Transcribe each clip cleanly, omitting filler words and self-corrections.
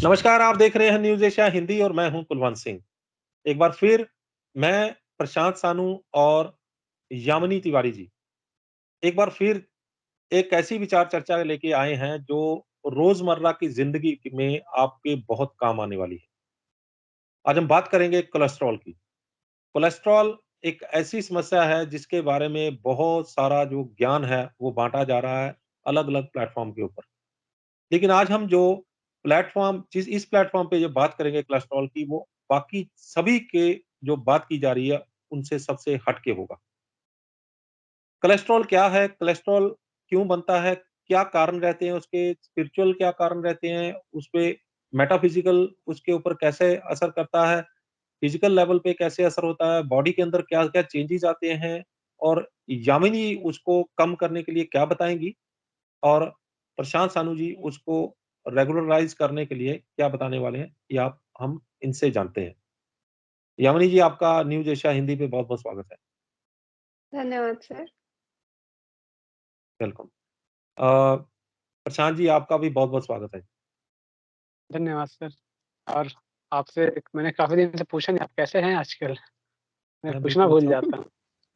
नमस्कार, आप देख रहे हैं न्यूज़ एशिया हिंदी और मैं हूं कुलवंत सिंह। एक बार फिर मैं, प्रशांत सानू और यामिनी तिवारी जी, एक बार फिर एक ऐसी विचार चर्चा लेके आए हैं जो रोज़मर्रा की ज़िंदगी में आपके बहुत काम आने वाली है। आज हम बात करेंगे कोलेस्ट्रॉल की। कोलेस्ट्रॉल एक ऐसी समस्या है जिसके बारे में बहुत सारा जो ज्ञान है वो बाँटा जा रहा है अलग-अलग प्लेटफ़ॉर्म के ऊपर। लेकिन आज हम जो जिस इस प्लेटफ़ॉर्म पे जो बात करेंगे कोलेस्ट्रॉल की, वो बाकी सभी के जो बात की जा रही है, उनसे सबसे हट के होगा। कोलेस्ट्रॉल क्या है? कोलेस्ट्रॉल क्यों बनता है? क्या कारण रहते हैं उसके? स्पिरिचुअल क्या कारण रहते हैं? उसपे मेटाफ़िज़िकल उसके ऊपर कैसे असर करता है? फ़िज़िकल लेवल पे कैसे असर होता है? बॉडी के अंदर क्या-क्या चेंजेज़ आते हैं? और यामिनी उसको कम करने के लिए क्या बताएँगी? और प्रशांत सानू जी उसको रेगुलराइज़ करने के लिए क्या बताने वाले हैं, ये आप हम इनसे जानते हैं। यामिनी जी, आपका न्यूज़ एशिया हिंदी पे बहुत-बहुत स्वागत है। धन्यवाद सर। वेलकम। प्रशांत जी, आपका भी बहुत-बहुत स्वागत है। धन्यवाद सर। और आपसे एक मैंने काफ़ी दिन से पूछा नहीं, आप कैसे हैं आजकल? मैं मैं पूछना बिल्कुल भूल अच्छा जाता हूँ, हूँ।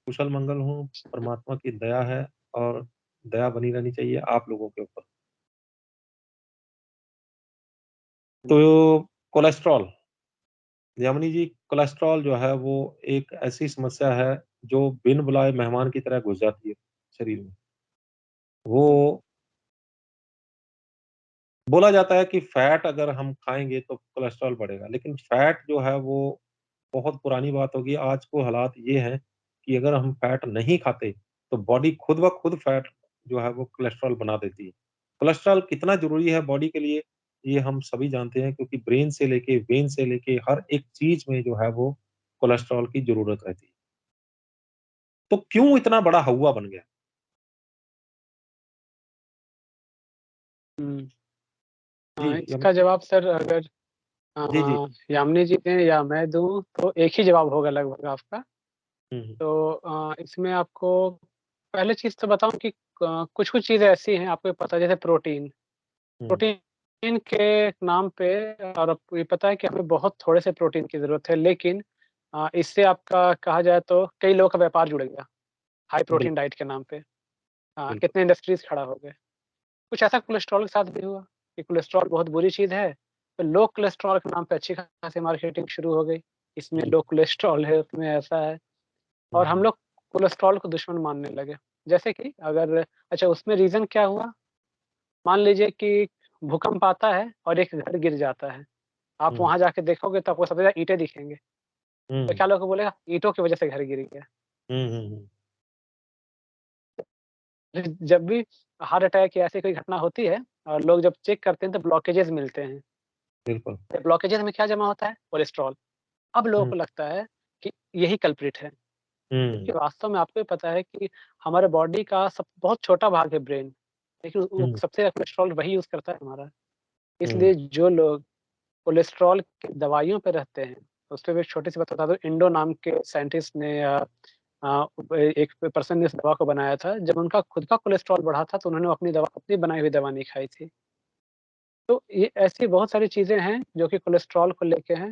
कुशल-मंगल हूँ, परमात्मा की दया है और दया बनी रहनी चाहिए आप लोगों के ऊपर। तो कोलेस्ट्रॉल, यामिनी जी, कोलेस्ट्रॉल जो है वो एक ऐसी समस्या है जो बिन बुलाए मेहमान की तरह घुस जाती है शरीर में। वो हुँ, बोला जाता है कि फैट अगर हम खाएँगे तो कोलेस्ट्रॉल बढ़ेगा, लेकिन फैट जो है वो बहुत पुरानी बात होगी। आज को हालात ये हैं कि अगर हम फैट नहीं खाते, तो बॉडी खुद ब खुद फैट जो है वो कोलेस्ट्रॉल बना देती है। कोलेस्ट्रॉल कितना ज़रूरी है बॉडी के लिए, ये हम सभी जानते हैं क्योंकि ब्रेन से लेके, वेन से लेके हर एक चीज़ में जो है वो कोलेस्ट्रॉल की ज़रूरत रहती है। तो क्यों इतना बड़ा हौवा बन गया? हुँ। जी, इसका जवाब सर अगर जी, जी। यामिनी जी दें या मैं दूँ तो एक ही जवाब होगा लगभग आपका। हुँ, हुँ, तो इसमें आपको पहले चीज़ तो बताऊँ कि कुछ-कुछ चीज़ें ऐसी हैं आपको पता है जैसे प्रोटीन। हुँ, प्रोटीन के नाम पे और आपको ये पता है कि हमें बहुत थोड़े से प्रोटीन की ज़रूरत है, लेकिन इससे आपका कहा जाए तो कई लोगों का व्यापार जुड़ गया, हाई प्रोटीन बिल्कुल, डाइट के नाम पे। बिल्कुल। कितने इंडस्ट्रीज़ खड़ा हो गए। कुछ ऐसा कोलेस्ट्रॉल के साथ भी हुआ कि कोलेस्ट्रॉल बहुत बुरी चीज़ है, तो लो कोलेस्ट्रॉल के नाम पे अच्छी खासी मार्केटिंग शुरू हो गई। इसमें हुँ, लो कोलेस्ट्रॉल है, उसमें ऐसा है हुँ, और हम लोग कोलेस्ट्रॉल को दुश्मन मानने लगे। जैसे कि अगर अच्छा उसमें रीज़न क्या हुआ? मान लीजिए कि भूकंप आता है और एक घर गिर जाता है। आप हुँ, वहाँ जाके देखोगे तो आपको सबसे ज़्यादा ईंटें दिखेंगे। तो हुँ, क्या लोग बोलेगा ईंटों की वज़ह से घर गिर गया। हुँ, हुँ, हुँ। जब भी हार्ट अटैक या ऐसी कोई घटना होती है और लोग जब चेक करते हैं तो ब्लॉकेजेज़ मिलते हैं। बिल्कुल। ब्लॉकेजेज़ में क्या जमा होता है? कोलेस्ट्रॉल। अब लोगों हुँ, को लगता है कि यही कल्प्रिट है, हुँ, जबकि वास्तव में आपको भी पता है कि हमारे बॉडी का सब बहुत छोटा भाग है ब्रेन, लेकिन वो हुँ, सबसे ज़्यादा कोलेस्ट्रॉल वही यूज़ करता है हमारा। हुँ, इसलिए जो लोग कोलेस्ट्रॉल की दवाइयों पे रहते हैं, उसपे भी एक छोटी-सी बात बता दूँ, इंडो नाम के साइंटिस्ट ने एक पर्सन ने इस दवा को बनाया था। जब उनका खुद का कोलेस्ट्रॉल बढ़ा था, तो उन्होंने अपनी बनाई हुई दवा नहीं खाई थी। तो ये ऐसी बहुत सारी चीज़ें हैं, जो कि कोलेस्ट्रॉल को लेके हैं।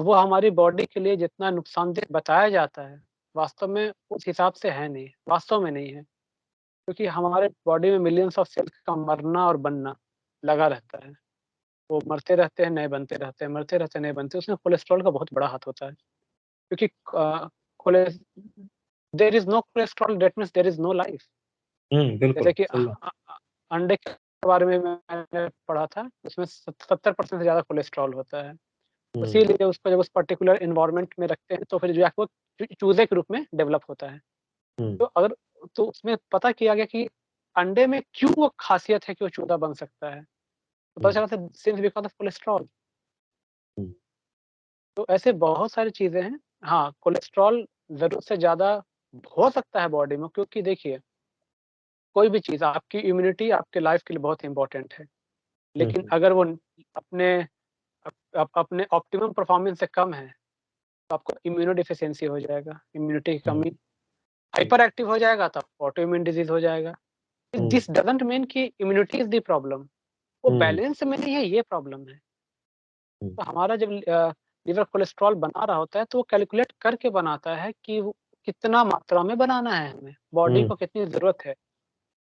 वो हमारी बॉडी के लिए जितना नुकसानदेह बताया जाता है, वास्तव में उस हिसाब से है नहीं, वास्तव में नहीं है। क्योंकि हमारे बॉडी में मिलियंस ऑफ सेल्स का मरना और बनना लगा रहता है। वो मरते रहते हैं, नए बनते रहते हैं, मरते रहते हैं, नए बनते हैं। उसमें कोलेस्ट्रॉल का बहुत बड़ा हाथ होता है। क्योंकि कोलेस there is no cholesterol that means there is no life. हुँ, जैसे बिल्कुल, कि सही बात। अंडे के बारे में मैंने पढ़ा था, उसमें 70% से ज़्यादा कोलेस्ट्रॉल होता है। हुँ, इसीलिए उसको जब उस पर्टिकुलर एनवायरनमेंट में रखते हैं, तो फिर जो है वो चूज़े के रूप में डेवलप होता है। हुँ, तो अगर तो उसमें पता किया गया कि अंडे में क्यों वो ख़ासियत है कि वो चूज़ा बन सकता है। तो पता हुँ, चला था सिंस बिकॉज़ ऑफ कोलेस्ट्रॉल। हुँ, तो ऐसे बहुत सारी चीज़ें हैं। हाँ, कोलेस्ट्रॉल ज़रूरत से ज़्यादा हो सकता है बॉडी में, क्योंकि देखिए, कोई भी चीज़ आपकी इम्यूनिटी आपके लाइफ़ के लिए बहुत इम्पोर्टेंट है। हुँ, लेकिन हुँ, अगर वो अपने अपने ऑप्टिमम परफ़ॉर्मेंस से कम है, तो आपको इम्यूनो डेफिशिएंसी हो जाएगा, इम्यूनिटी की हुँ, कमी, हुँ, हाइपर एक्टिव हो जाएगा तब ऑटो इम्यून डिज़ीज़ हो जाएगा। हुँ, दिस डज़न्ट मीन कि इम्यूनिटी इज़ द प्रॉब्लम। वो हुँ, बैलेंस में नहीं है, ये प्रॉब्लम है। हुँ, तो हमारा जब लीवर कोलेस्ट्रॉल बना रहा होता है तो वो कैलकुलेट करके बनाता है कि वो कितना मात्रा में बनाना है हमें, बॉडी हुँ, को कितनी ज़रूरत है।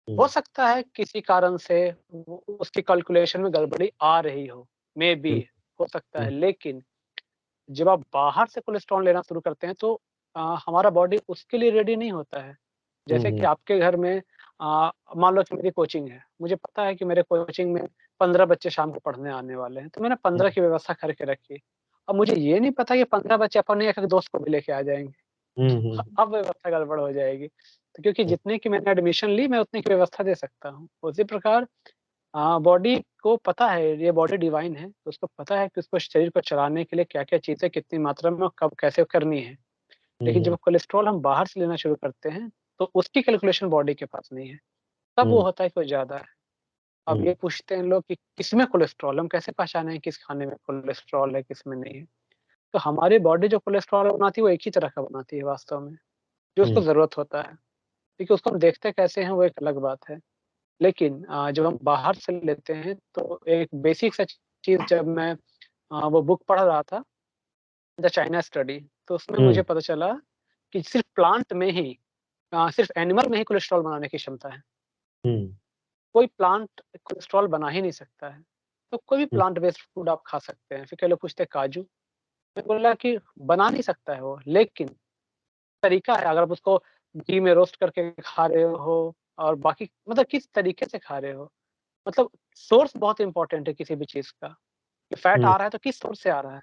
हुँ, हो सकता है किसी कारण से वो उसकी कैलकुलेशन में गड़बड़ी आ रही हो, मेबी हुँ, हो सकता है, हुँ, लेकिन जब आप बाहर से कोलेस्ट्रॉल लेना शुरू करते हैं तो हमारा बॉडी उसके लिए रेडी नहीं होता है। हुँ, जैसे कि हुँ, आपके घर में मान लो कि मेरी कोचिंग है, मुझे पता है कि मेरे कोचिंग में 15 बच्चे शाम को पढ़ने आने वाले हैं, तो मैंने 15 की व्यवस्था करके रखी। अब मुझे ये नहीं पता कि 15 बच्चे अपने एक-एक दोस्त को भी लेके आ जाएँगे। हुँ, हुँ, अब व्यवस्था गड़बड़ हो जाएगी। तो क्योंकि हुँ, जितने की मैंने एडमिशन ली, मैं उतने की व्यवस्था दे सकता हूँ। उसी प्रकार बॉडी को पता है, ये बॉडी डिवाइन है, तो उसको पता है कि उसको शरीर को चलाने के लिए क्या-क्या चीज़ें कितनी मात्रा में और कब कैसे करनी है। हुँ, लेकिन हुँ, जब कोलेस्ट्रॉल हम बाहर से लेना शुरू करते हैं, तो उसकी कैलकुलेशन बॉडी के पास नहीं है। तब वो हुँ, होता है कि वो ज़्यादा है। अब हुँ, ये पूछते हैं लोग कि किसमें कोलेस्ट्रॉल, हम कैसे पहचानें किस खाने में कोलेस्ट्रॉल है, किसमें नहीं है? तो हमारी बॉडी जो कोलेस्ट्रॉल बनाती है, वो एक ही तरह का बनाती है वास्तव में, जो उसको हुँ, ज़रूरत होता है। देखिए, उसको हम देखते कैसे हैं, वो एक अलग बात है। लेकिन जब हम बाहर से लेते हैं, तो एक बेसिक सा चीज़ जब मैं वो बुक पढ़ रहा था, द चाइना स्टडी, तो उसमें मुझे हुँ, पता चला कि सिर्फ़ प्लांट में ही सिर्फ़ एनिमल में ही कोलेस्ट्रॉल बनाने की क्षमता है। हुँ, कोई प्लांट कोलेस्ट्रॉल बना ही नहीं सकता है। तो कोई भी हुँ, प्लांट बेस्ड फूड आप खा सकते हैं। फिर कई लोग पूछते हैं काजू, मैं बोला कि बना नहीं सकता है वो, लेकिन तरीका है अगर आप उसको घी में रोस्ट करके खा रहे हो और बाकी मतलब किस तरीके से खा रहे हो। मतलब सोर्स बहुत इम्पोर्टेंट है किसी भी चीज़ का। कि फैट हुँ, आ रहा है तो किस सोर्स से आ रहा है?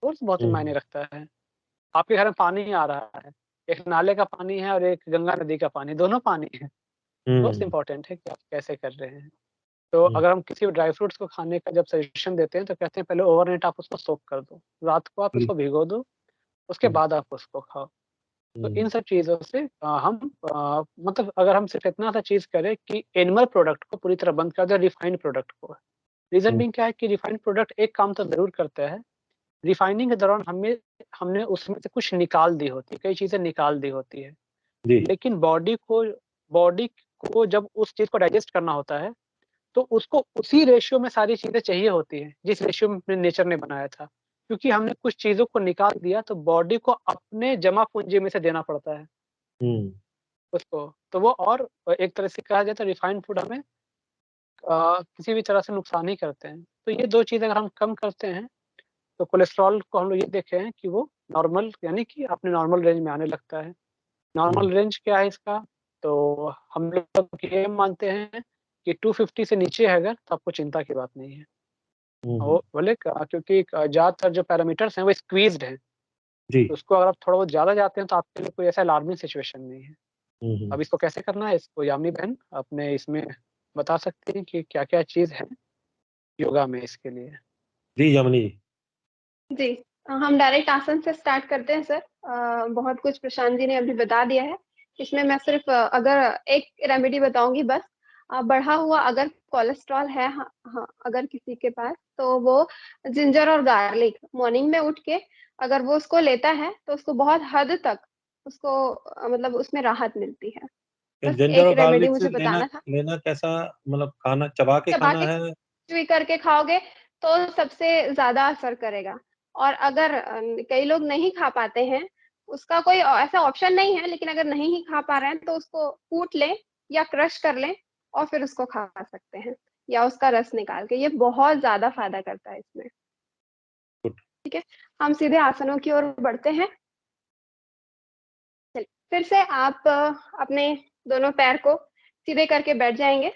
सोर्स बहुत हुँ, मायने रखता है। आपके घर में पानी आ रहा है, एक नाले का पानी है और एक गंगा नदी का पानी, दोनों पानी है। सोर्स हुँ, इम्पोर्टेंट है कि आप कैसे कर रहे हैं। तो हुँ, अगर हम किसी भी ड्राई फ्रूट्स को खाने का जब सजेशन देते हैं तो कहते हैं पहले ओवरनाइट आप उसको सोक कर दो। रात को आप बिल उसको भिगो दो, उसके हुँ, बाद आप उसको खाओ। तो इन हुँ, सब चीज़ों से हम मतलब अगर हम सिर्फ़ इतना सा चीज़ करें कि एनिमल प्रोडक्ट को पूरी तरह बंद कर दें रिफाइंड प्रोडक्ट को। रीज़न हुँ, बीइंग क्या है कि रिफाइंड प्रोडक्ट एक काम तो ज़रूर करता है, रिफाइनिंग के दौरान हमने उसमें से कुछ निकाल दी होती है, कई चीज़ें निकाल दी होती है। जी, लेकिन बॉडी को जब उस चीज़ को डाइजेस्ट करना होता है, तो उसको उसी रेशियो में सारी चीज़ें चाहिए होती हैं, जिस रेशियो में नेचर ने बनाया था। क्योंकि हमने कुछ चीज़ों को निकाल दिया तो बॉडी को अपने जमा पूँजी में से देना पड़ता है हुँ, उसको। तो वो और एक तरह से कहा जाए तो रिफाइंड फूड हमें किसी भी तरह से नुकसान ही करते हैं। तो ये 2 चीज़ अगर हम कम करते हैं, तो कोलेस्ट्रॉल को हम लोग ये देखे हैं कि वो नॉर्मल यानी कि अपने नॉर्मल रेंज में आने लगता है। हुँ, नॉर्मल रेंज क्या है इसका? तो हम लोग ये मानते हैं कि 250 से नीचे है अगर तो आपको चिंता की बात नहीं है। हुँ, वो हुँ, बोले क्योंकि ज़्यादातर जो पैरामीटर्स हैं वो स्क्वीज़्ड हैं। जी, तो उसको अगर आप थोड़ा बहुत ज़्यादा जाते हैं तो आपके लिए कोई ऐसा अलार्मिंग सिचुएशन नहीं है। हुँ, हुँ, अब इसको कैसे करना है इसको यामिनी बहन अपने इसमें बता सकती हैं कि क्या-क्या चीज़ है योगा में इसके लिए? जी, यमुनी। जी। हम डायरेक्ट आसन से स्टार्ट करते हैं सर। बहुत कुछ प्रशांत जी ने अभी बता दिया है। इसमें मैं सिर्फ़ अगर एक रेमेडी बताऊँगी बस। बढ़ा हुआ अगर कोलेस्ट्रॉल है हाँ, अगर किसी के पास तो वो जिंजर और गार्लिक मॉर्निंग में उठ के अगर वो उसको लेता है, तो उसको बहुत हद तक उसको मतलब उसमें राहत मिलती है। बस जिंजर एक और रेमेडी गार्लिक से मुझे लेना बताना था। लेना कैसा मतलब खाना चबा के चबा खाना के है? च्युई करके खाओगे तो सबसे ज़्यादा असर करेगा। और अगर कई लोग नहीं खा पाते हैं, उसका कोई ऐसा ऑप्शन नहीं है, लेकिन अगर नहीं ही खा पा रहे हैं तो उसको कूट लें या क्रश कर लें और फिर उसको खा सकते हैं या उसका रस निकाल के, ये बहुत ज़्यादा फ़ायदा करता है इसमें। गुड। ठीक है? हम सीधे आसनों की ओर बढ़ते हैं। चलिए, फिर से आप अपने दोनों पैर को सीधे करके बैठ जाएँगे।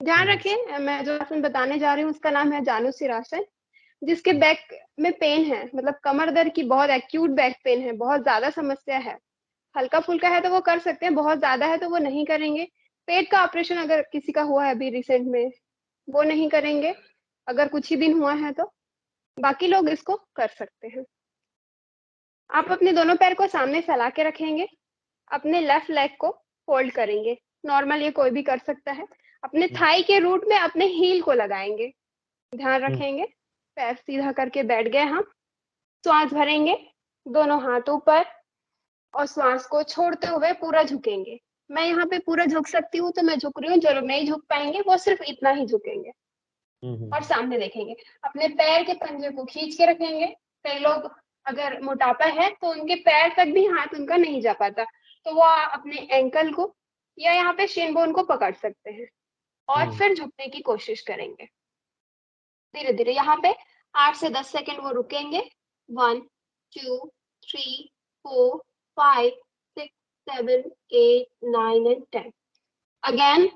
ध्यान हुँ, रखिए मैं जो आसन बताने जा रही हूँ उसका नाम है जानुसिरासन। जिसके बैक में पेन है, मतलब कमर दर्द की बहुत एक्यूट बैक पेन है, बहुत ज़्यादा समस्या है। हल्का-फुल्का है तो वो कर सकते हैं, बहुत ज़्यादा है तो वो नहीं करेंगे। पेट का ऑपरेशन अगर किसी का हुआ है अभी रिसेंट में, वो नहीं करेंगे, अगर कुछ ही दिन हुआ है तो। बाकी लोग इसको कर सकते हैं। आप अपने दोनों पैर को सामने फैला के रखेंगे, अपने लेफ्ट लेग को फ़ोल्ड करेंगे। नॉर्मल ये कोई भी कर सकता है। अपने हुँ, थाई के रूट में अपने हील को लगाएँगे। ध्यान हुँ, रखेंगे, पैर सीधा करके बैठ गए हम। श्वास भरेंगे, दोनों हाथ ऊपर और श्वास को छोड़ते हुए पूरा झुकेंगे। मैं यहाँ पे पूरा झुक सकती हूँ, तो मैं झुक रही हूँ, जो लोग नहीं झुक पाएँगे, वो सिर्फ़ इतना ही झुकेंगे। और सामने देखेंगे। अपने पैर के पंजे को खींच के रखेंगे। कई लोग अगर मोटापा है तो उनके पैर तक भी हाथ उनका नहीं जा पाता, तो वो अपने एंकल को या यहाँ पे शिन बोन को पकड़ सकते हैं और फिर झुकने की कोशिश करेंगे। धीरे-धीरे यहाँ पे 8 से 10 सेकंड वो रुकेंगे। 1, 2, 3, 4, 5, 6, 7, 8, 9 एंड 10। अगेन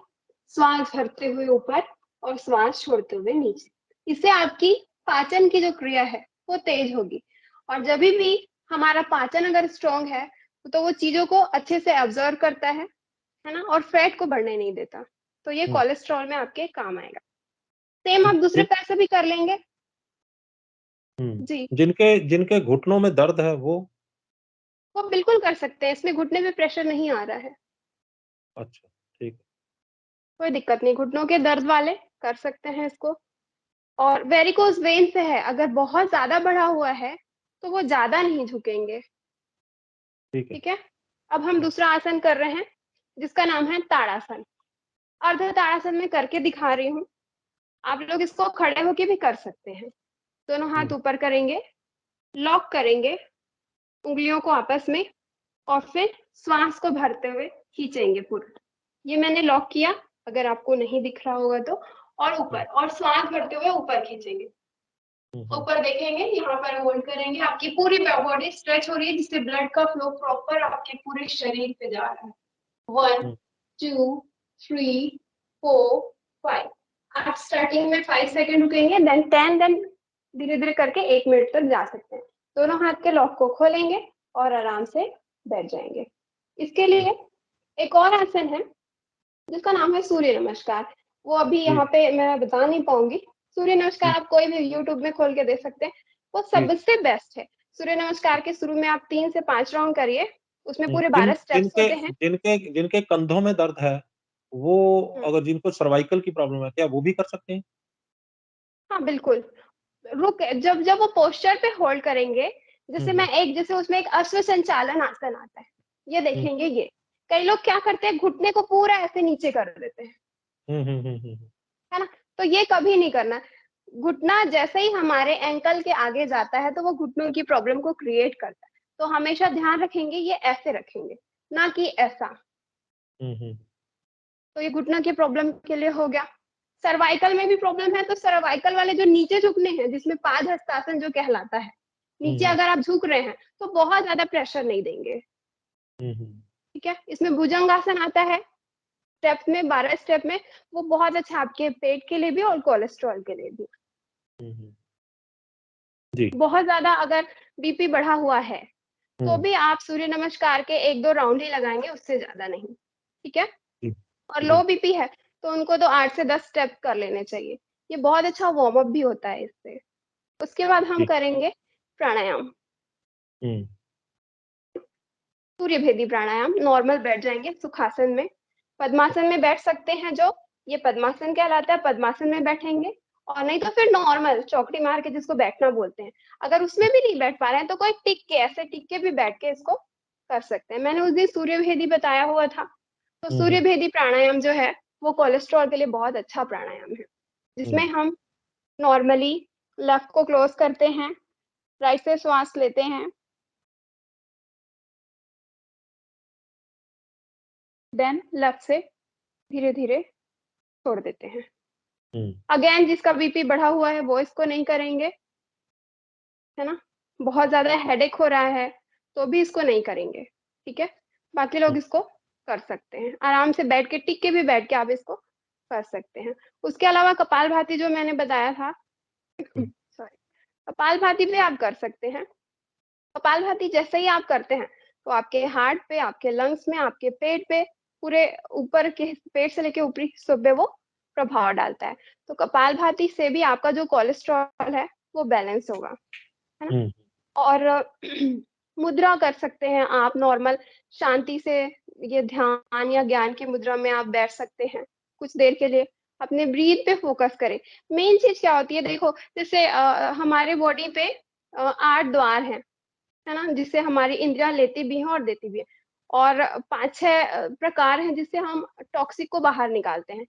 श्वास भरते हुए ऊपर और श्वास छोड़ते हुए नीचे। इससे आपकी पाचन की जो क्रिया है वो तेज होगी, और जब भी हमारा पाचन अगर स्ट्रांग है तो वो चीजों को अच्छे से ऑब्जर्व करता है ना, और फैट को बढ़ने नहीं देता। तो ये कोलेस्ट्रॉल में आपके काम आएगा। सेम आप दूसरे पैर से भी कर लेंगे। जी, जिनके जिनके घुटनों में दर्द है वो बिल्कुल कर सकते हैं, इसमें घुटने पे प्रेशर नहीं आ रहा है, अच्छा, ठीक। कोई दिक्कत नहीं। घुटनों के दर्द वाले कर सकते हैं इसको। और वेरिकोज वेन से है, अगर बहुत ज़्यादा बढ़ा हुआ है, तो वो ज़्यादा नहीं झुकेंगे, ठीक है। ठीक है? अब हम दूसरा आसन कर रहे हैं, जिसका नाम है ताड़ासन। अर्ध ताड़ासन मैं करके दिखा रही हूँ। आप लोग इसको खड़े होके भी कर सकते हैं। दोनों हाथ ऊपर करेंगे, लॉक करेंगे उंगलियों को आपस में, और फिर श्वास को भरते हुए खींचेंगे पूरा। ये मैंने लॉक किया, अगर आपको नहीं दिख रहा होगा तो, और ऊपर, और श्वास भरते हुए ऊपर खींचेंगे। ऊपर देखेंगे, यहाँ पर होल्ड करेंगे, आपकी पूरी बॉडी स्ट्रेच हो रही है, जिससे ब्लड का फ्लो प्रॉपर आपके पूरे शरीर पे जा रहा है। 1, 2, 3, 4, 5। आप स्टार्टिंग में 5 सेकंड रुकेंगे, देन 10, देन धीरे-धीरे करके 1 मिनट तक जा सकते हैं। दोनों हाथ के लॉक को खोलेंगे और आराम से बैठ जाएंगे। इसके लिए एक और आसन है, जिसका नाम है सूर्य नमस्कार। वो अभी यहाँ पे मैं बता नहीं पाऊंगी। सूर्य नमस्कार आप कोई भी यूट्यूब में खोल के देख सकते हैं, वो सबसे बेस्ट है। सूर्य नमस्कार के शुरू में आप 3 से 5 राउंड करिए, उसमें पूरे 12 स्टेप्स जिनके होते हैं। जिनके जिनके कंधों में दर्द है, वो अगर जिनको सर्वाइकल की प्रॉब्लम है, क्या वो भी कर सकते हैं? हाँ, बिल्कुल। जब जब वो पोस्चर पे होल्ड करेंगे, जैसे उसमें एक अश्व संचालन आसन आता है, ये देखेंगे ये। कई लोग क्या करते हैं, घुटने को पूरा ऐसे नीचे कर देते हैं, है ना? तो ये कभी नहीं करना। घुटना जैसे ही हमारे एंकल के आगे जाता है, तो वो घुटनों की प्रॉब्लम को क्रिएट करता है। तो हमेशा ध्यान रखेंगे, ये ऐसे रखेंगे, ना कि ऐसा। तो ये घुटना की प्रॉब्लम के लिए हो गया। सर्वाइकल में भी प्रॉब्लम है, तो सर्वाइकल वाले जो नीचे झुकने हैं, जिसमें पाद हस्तासन जो कहलाता है, नीचे अगर आप झुक रहे हैं, तो बहुत ज़्यादा प्रेशर नहीं देंगे, ठीक है? इसमें भुजंगासन आता है, स्टेप में 12 स्टेप में, वो बहुत अच्छा आपके पेट के लिए भी और कोलेस्ट्रॉल के लिए भी। जी। बहुत ज़्यादा अगर बीपी बढ़ा हुआ है, तो भी आप सूर्य नमस्कार के 1-2 राउंड ही लगाएँगे, उससे ज़्यादा नहीं, ठीक है? और लो बीपी है, तो उनको तो 8 से 10 स्टेप कर लेने चाहिए। ये बहुत अच्छा वार्म अप भी होता है इससे। उसके बाद हम करेंगे प्राणायाम। सूर्य भेदी प्राणायाम, नॉर्मल बैठ जाएँगे सुखासन में। पद्मासन में बैठ सकते हैं जो, ये पद्मासन कहलाता है, पद्मासन में बैठेंगे, और नहीं तो फिर नॉर्मल चौकड़ी मार के जिसको बैठना बोलते हैं। अगर उसमें भी नहीं बैठ पा रहे हैं, तो कोई टिक के, ऐसे टिक के भी बैठ के इसको कर सकते हैं। मैंने उस दिन सूर्य भेदी बताया हुआ था, तो सूर्य भेदी प्राणायाम जो है, वो कोलेस्ट्रॉल के लिए बहुत अच्छा प्राणायाम है, जिसमें हम नॉर्मली लेफ्ट को क्लोज करते हैं, राइट से श्वास लेते हैं, देन लेफ्ट से धीरे-धीरे छोड़ देते हैं। अगेन जिसका बीपी बढ़ा हुआ है, वो इसको नहीं करेंगे, है ना? बहुत ज़्यादा हेडेक हो रहा है, तो भी इसको नहीं करेंगे, ठीक है? बाकी लोग इसको कर सकते हैं। आराम से बैठ के, टिक के भी बैठ के आप इसको कर सकते हैं। उसके अलावा कपालभाति जो मैंने बताया था, सॉरी, कपालभाति भी आप कर सकते हैं। कपालभाति जैसे ही आप करते हैं, तो आपके हार्ट पे, आपके लंग्स में, आपके पेट पे, पूरे ऊपर के पेट से लेके ऊपरी हिस्सों पे वो प्रभाव डालता है। तो कपालभाति से भी आपका जो कोलेस्ट्रॉल है, वो बैलेंस होगा, है ना? और मुद्रा कर सकते हैं आप नॉर्मल, शांति से, ये ध्यान या ज्ञान की मुद्रा में आप बैठ सकते हैं, कुछ देर के लिए। अपने ब्रीथ पे फोकस करें। मेन चीज़ क्या होती है, देखो, जैसे हमारे बॉडी पे 8 द्वार हैं, है ना? जिससे हमारी इंद्रियाँ लेती भी हैं और देती भी हैं। और 5-6 प्रकार हैं जिससे हम टॉक्सिक को बाहर निकालते हैं।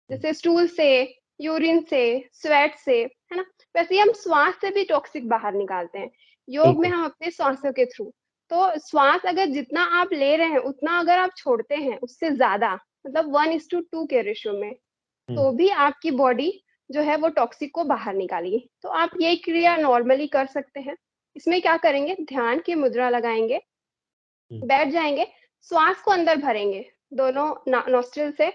जैसे स्टूल से, यूरिन से, स्वेट से, है ना? वैसे ही हम श्वास से भी टॉक्सिक बाहर निकालते हैं। योग में बिल्कुल। हम अपने श्वासों के थ्रू। तो श्वास अगर जितना आप ले रहे हैं, उतना अगर आप छोड़ते हैं, उससे ज़्यादा मतलब 1:2 के रेशियो में, हुँ, तो भी आपकी बॉडी जो है वो टॉक्सिक को बाहर निकालेगी। तो आप ये क्रिया नॉर्मली कर सकते हैं। इसमें क्या करेंगे, ध्यान की मुद्रा लगाएँगे, हुँ, बैठ जाएँगे, श्वास को अंदर भरेंगे, दोनों नॉस्ट्रिल से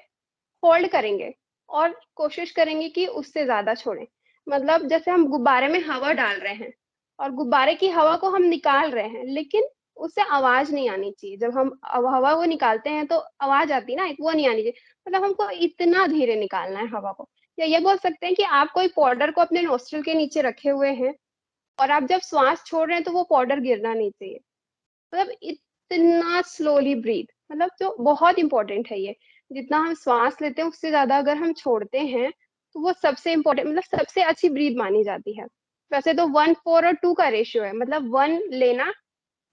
होल्ड करेंगे और कोशिश करेंगे कि उससे ज़्यादा छोड़ें। मतलब जैसे हम गुब्बारे में हवा डाल रहे हैं और गुब्बारे की हवा को हम निकाल रहे हैं, लेकिन उससे आवाज़ नहीं आनी चाहिए। जब हम हवा को निकालते हैं तो आवाज़ आती है ना, वो नहीं आनी चाहिए। मतलब हमको इतना धीरे निकालना है हवा को। या ये बोल सकते हैं कि आप कोई पाउडर को अपने नॉस्ट्रिल के नीचे रखे हुए हैं और आप जब श्वास छोड़ रहे हैं तो वो पाउडर गिरना नहीं चाहिए। मतलब इतना स्लोली ब्रीथ, मतलब जो बहुत इम्पोर्टेंट है ये। जितना हम श्वास लेते हैं उससे ज़्यादा अगर हम छोड़ते हैं, तो वो सबसे इम्पोर्टेंट मतलब सबसे अच्छी ब्रीथ मानी जाती है। वैसे तो 1, 4 और 2 का रेशियो है, मतलब 1 लेना,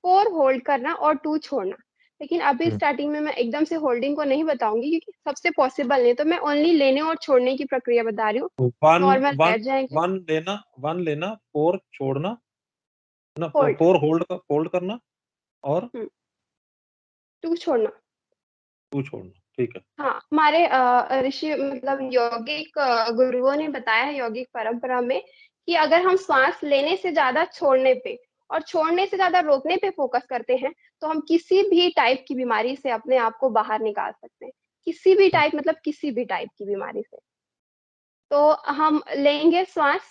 4 होल्ड करना और 2 छोड़ना। लेकिन अभी हुँ। स्टार्टिंग में मैं एकदम से होल्डिंग को नहीं बताऊँगी क्योंकि सबसे पॉसिबल नहीं, तो मैं ओनली लेने और छोड़ने की प्रक्रिया बता रही हूँ। तो 1 नॉर्मल 1 बैठ जाएँगे, 1 लेना, 4 छोड़ना, ना होल्ड, 4 होल्ड करना और हुँ, 2 छोड़ना। 2 छोड़ना, ठीक है। हाँ, हमारे ऋषि मतलब यौगिक गुरुओं ने बताया है यौगिक परंपरा में कि अगर हम श्वास लेने से ज़्यादा छोड़ने पे और छोड़ने से ज़्यादा रोकने पे फ़ोकस करते हैं, तो हम किसी भी टाइप की बीमारी से अपने आप को बाहर निकाल सकते हैं। किसी भी हुँ, टाइप मतलब किसी भी टाइप की बीमारी से। तो हम लेंगे श्वास,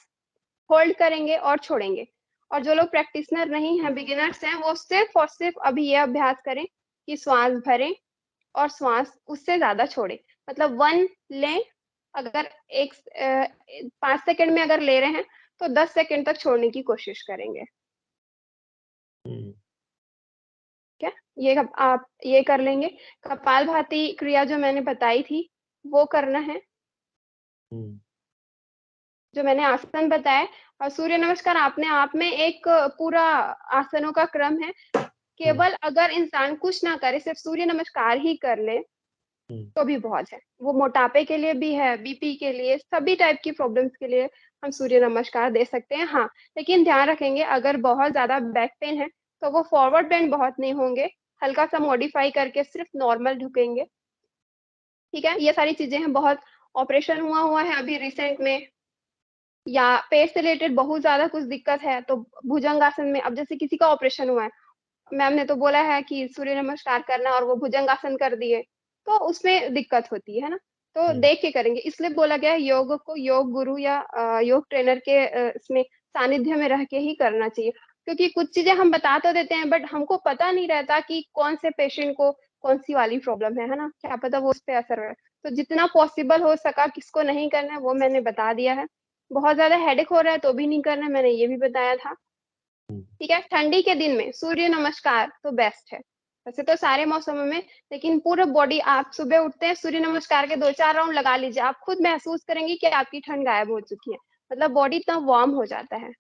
होल्ड करेंगे और छोड़ेंगे। और जो लोग प्रैक्टिशनर नहीं हैं, बिगिनर्स हैं, वो सिर्फ़ और सिर्फ़ अभी ये अभ्यास करें कि श्वास भरें और श्वास उससे ज़्यादा छोड़ें। मतलब 1 लें, अगर 5 सेकंड में अगर ले रहे हैं, तो 10 सेकंड तक छोड़ने की कोशिश करेंगे, हुँ, ठीक है? आप ये कर लेंगे। कपालभाति क्रिया जो मैंने बताई थी, वो करना है। हुँ, जो मैंने आसन बताए और सूर्य नमस्कार अपने आप में एक पूरा आसनों का क्रम है। हुँ, केवल अगर इंसान कुछ ना करे, सिर्फ़ सूर्य नमस्कार ही कर ले, हुँ, तो भी बहुत है। वो मोटापे के लिए भी है, बीपी के लिए, सभी टाइप की प्रॉब्लम्स के लिए हम सूर्य नमस्कार दे सकते हैं। हाँ, लेकिन ध्यान रखेंगे अगर बहुत ज़्यादा बैक पेन है, तो वो फॉरवर्ड बेंड बहुत नहीं होंगे, हल्का-सा मॉडिफाई करके सिर्फ़ नॉर्मल झुकेंगे, ठीक है? ये सारी चीज़ें हैं, बहुत ऑपरेशन हुआ है अभी रिसेंट में या पेट से रिलेटेड बहुत ज़्यादा कुछ दिक्कत है, तो भुजंगासन में अब जैसे किसी का ऑपरेशन हुआ है, मैम ने तो बोला है कि सूर्य नमस्कार करना और वो भुजंगासन कर दिए, तो उसमें दिक्कत होती है ना? तो हुँ, देख के करेंगे, इसलिए बोला गया है योग को योग गुरु या योग ट्रेनर के इसमें सानिध्य में रह के ही करना चाहिए। क्योंकि कुछ चीज़ें हम बता तो देते हैं बट हमको पता नहीं रहता कि कौन से पेशेंट को कौन-सी वाली प्रॉब्लम है ना? क्या पता वो उस पे असर है। तो जितना पॉसिबल हो सका किसको नहीं करना है वो मैंने बता दिया है। बहुत ज़्यादा हेडेक हो रहा है तो भी नहीं करना है, मैंने ये भी बताया था। हुँ। ठीक है, ठंडी के दिन में सूर्य नमस्कार तो बेस्ट है। वैसे तो सारे मौसमों में, लेकिन पूरा बॉडी आप सुबह उठते हैं, सूर्य नमस्कार के 2-4 राउंड लगा लीजिए, आप खुद महसूस करेंगे कि आपकी ठंड गायब हो चुकी है। मतलब बॉडी इतना वार्म हो जाता है।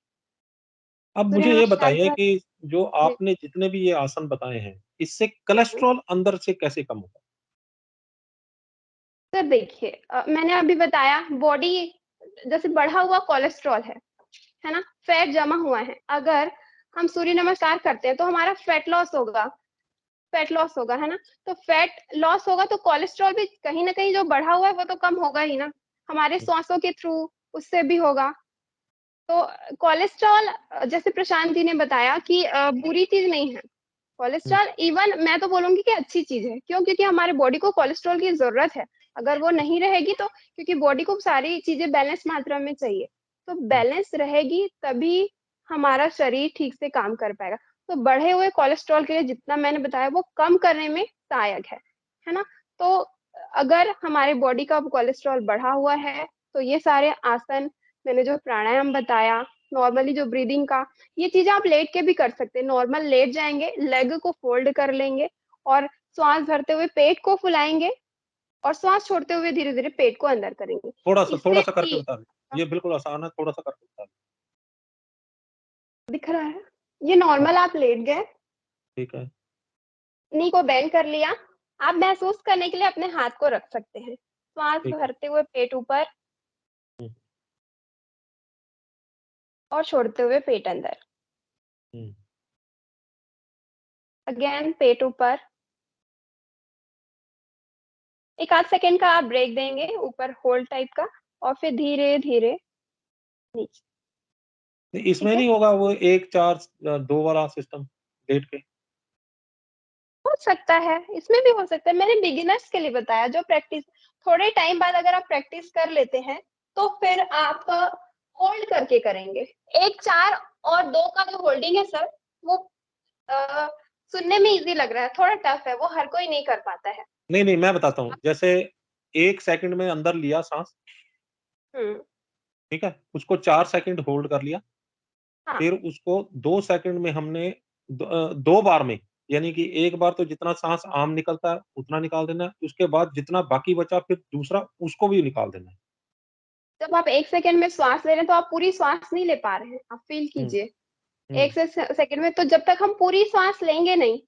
अब सूर्य मुझे ये नमस्कार बताइए के बाद कि जो जी, आपने जितने भी ये आसन बताए हैं, इससे हुँ। कोलेस्टेरॉल अंदर से कैसे कम होगा? सर देखिए मैंने अभी बताया बॉडी जैसे बढ़ा हुआ कोलेस्ट्रॉल है ना? फैट जमा हुआ है। अगर हम सूर्य नमस्कार करते हैं तो हमारा फैट लॉस होगा, है ना? तो फैट लॉस होगा तो कोलेस्ट्रॉल भी कहीं न कहीं जो बढ़ा हुआ है वो तो कम होगा ही ना, हमारे श्वासों के थ्रू उससे भी होगा। तो कोलेस्ट्रॉल जैसे प्रशांत जी ने बताया कि बुरी चीज़ नहीं है। हुँ, कोलेस्ट्रॉल इवन मैं तो बोलूँगी कि अच्छी चीज़ है। क्यों? क्योंकि हमारे बॉडी को कोलेस्ट्रॉल की ज़रूरत है। अगर वो नहीं रहेगी तो क्योंकि बॉडी को सारी चीज़ें बैलेंस मात्रा में चाहिए। तो हुँ, बैलेंस रहेगी तभी हमारा शरीर ठीक से काम कर पाएगा। तो बढ़े हुए कोलेस्ट्रॉल के लिए जितना मैंने बताया वो कम करने में सहायक है ना? तो अगर हमारे बॉडी का कोलेस्ट्रॉल बढ़ा हुआ है, तो ये सारे आसन मैंने जो प्राणायाम बताया, नॉर्मली जो ब्रीदिंग का ये चीज़ें आप लेट के भी कर सकते हैं। नॉर्मल लेट जाएँगे, लेग को फ़ोल्ड कर लेंगे और श्वास भरते हुए पेट को फुलाएँगे और श्वास छोड़ते हुए धीरे-धीरे पेट को अंदर करेंगे। थोड़ा-सा इससे थोड़ा-सा करके भी बता दीजिए। ये बिल्कुल आसान है, थोड़ा-सा करके बता दीजिए। दिख रहा है? ये हाँ, नॉर्मल आप लेट गए, ठीक है। नी को बेंड कर लिया। आप महसूस करने के लिए अपने हाथ को रख सकते हैं। श्वास ठीक है। भरते हुए पेट ऊपर और छोड़ते हुए पेट अंदर। हुँ। अगेन पेट ऊपर। 1 आध सेकंड का आप ब्रेक देंगे ऊपर होल्ड टाइप का और फिर धीरे-धीरे नीचे, नहीं, ठीक इसमें है? नहीं होगा वो 1 4 2 वाला सिस्टम लेट के? हो सकता है, इसमें भी हो सकता है। मैंने बिगिनर्स के लिए बताया जो प्रैक्टिस थोड़े टाइम बाद अगर आप प्रैक्टिस कर लेते हैं, तो फिर आप होल्ड करके करेंगे। 1 4 और 2 का जो होल्डिंग है सर, वो अ, सुनने में ईज़ी लग रहा है, थोड़ा टफ है, वो हर कोई नहीं कर पाता है। नहीं, नहीं, मैं बताता हूँ। जैसे 1 सेकंड में अंदर लिया साँस, हुँ, ठीक है? उसको 4 सेकंड होल्ड कर लिया, हाँ, फिर उसको 2 सेकंड में हमने 2 बार में, यानी कि एक बार तो जितना साँस आम निकलता है, उतना निकाल देना है, उसके बाद जितना बाकी बचा फिर दूसरा उसको भी निकाल देना है। जब आप 1 सेकंड में श्वास ले रहे हैं, तो आप पूरी श्वास नहीं ले पा रहे हैं, आप फ़ील हुँ, कीजिए। हुँ, 1 से सेकंड में तो जब तक हम पूरी श्वास लेंगे नहीं,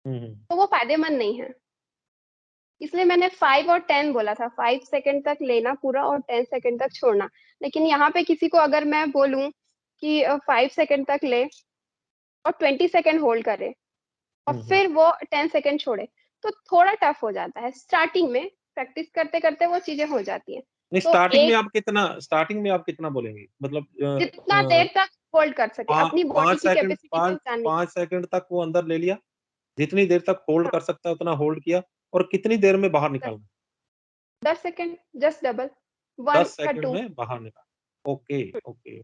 हुँ, हुँ, तो वो फ़ायदेमंद नहीं है। इसलिए मैंने 5 और 10 बोला था, 5 सेकंड तक लेना पूरा और 10 सेकंड तक छोड़ना। लेकिन यहाँ पे किसी को अगर मैं बोलूँ कि 5 सेकंड तक ले और 20 सेकंड होल्ड करे और हुँ, हुँ। फिर वो 10 सेकंड छोड़े, तो थोड़ा टफ हो जाता है। स्टार्टिंग में प्रैक्टिस करते-करते वो चीज़ें हो जाती हैं। नहीं, तो एक स्टार्टिंग में आप कितना बोलेंगे? मतलब जितना देर तक होल्ड कर सके, पा अपनी बॉडी 5 की सेकंड कैपेसिटी 5 पहचाननी 5 सेकंड तक वो अंदर ले लिया, जितनी देर तक होल्ड हाँ, कर सकता है उतना होल्ड किया और कितनी देर में बाहर 10 निकालना? 10 सेकंड जस्ट डबल 1 10 का सेकंड 2 में बाहर निकालना। ओके, हुँ, ओके,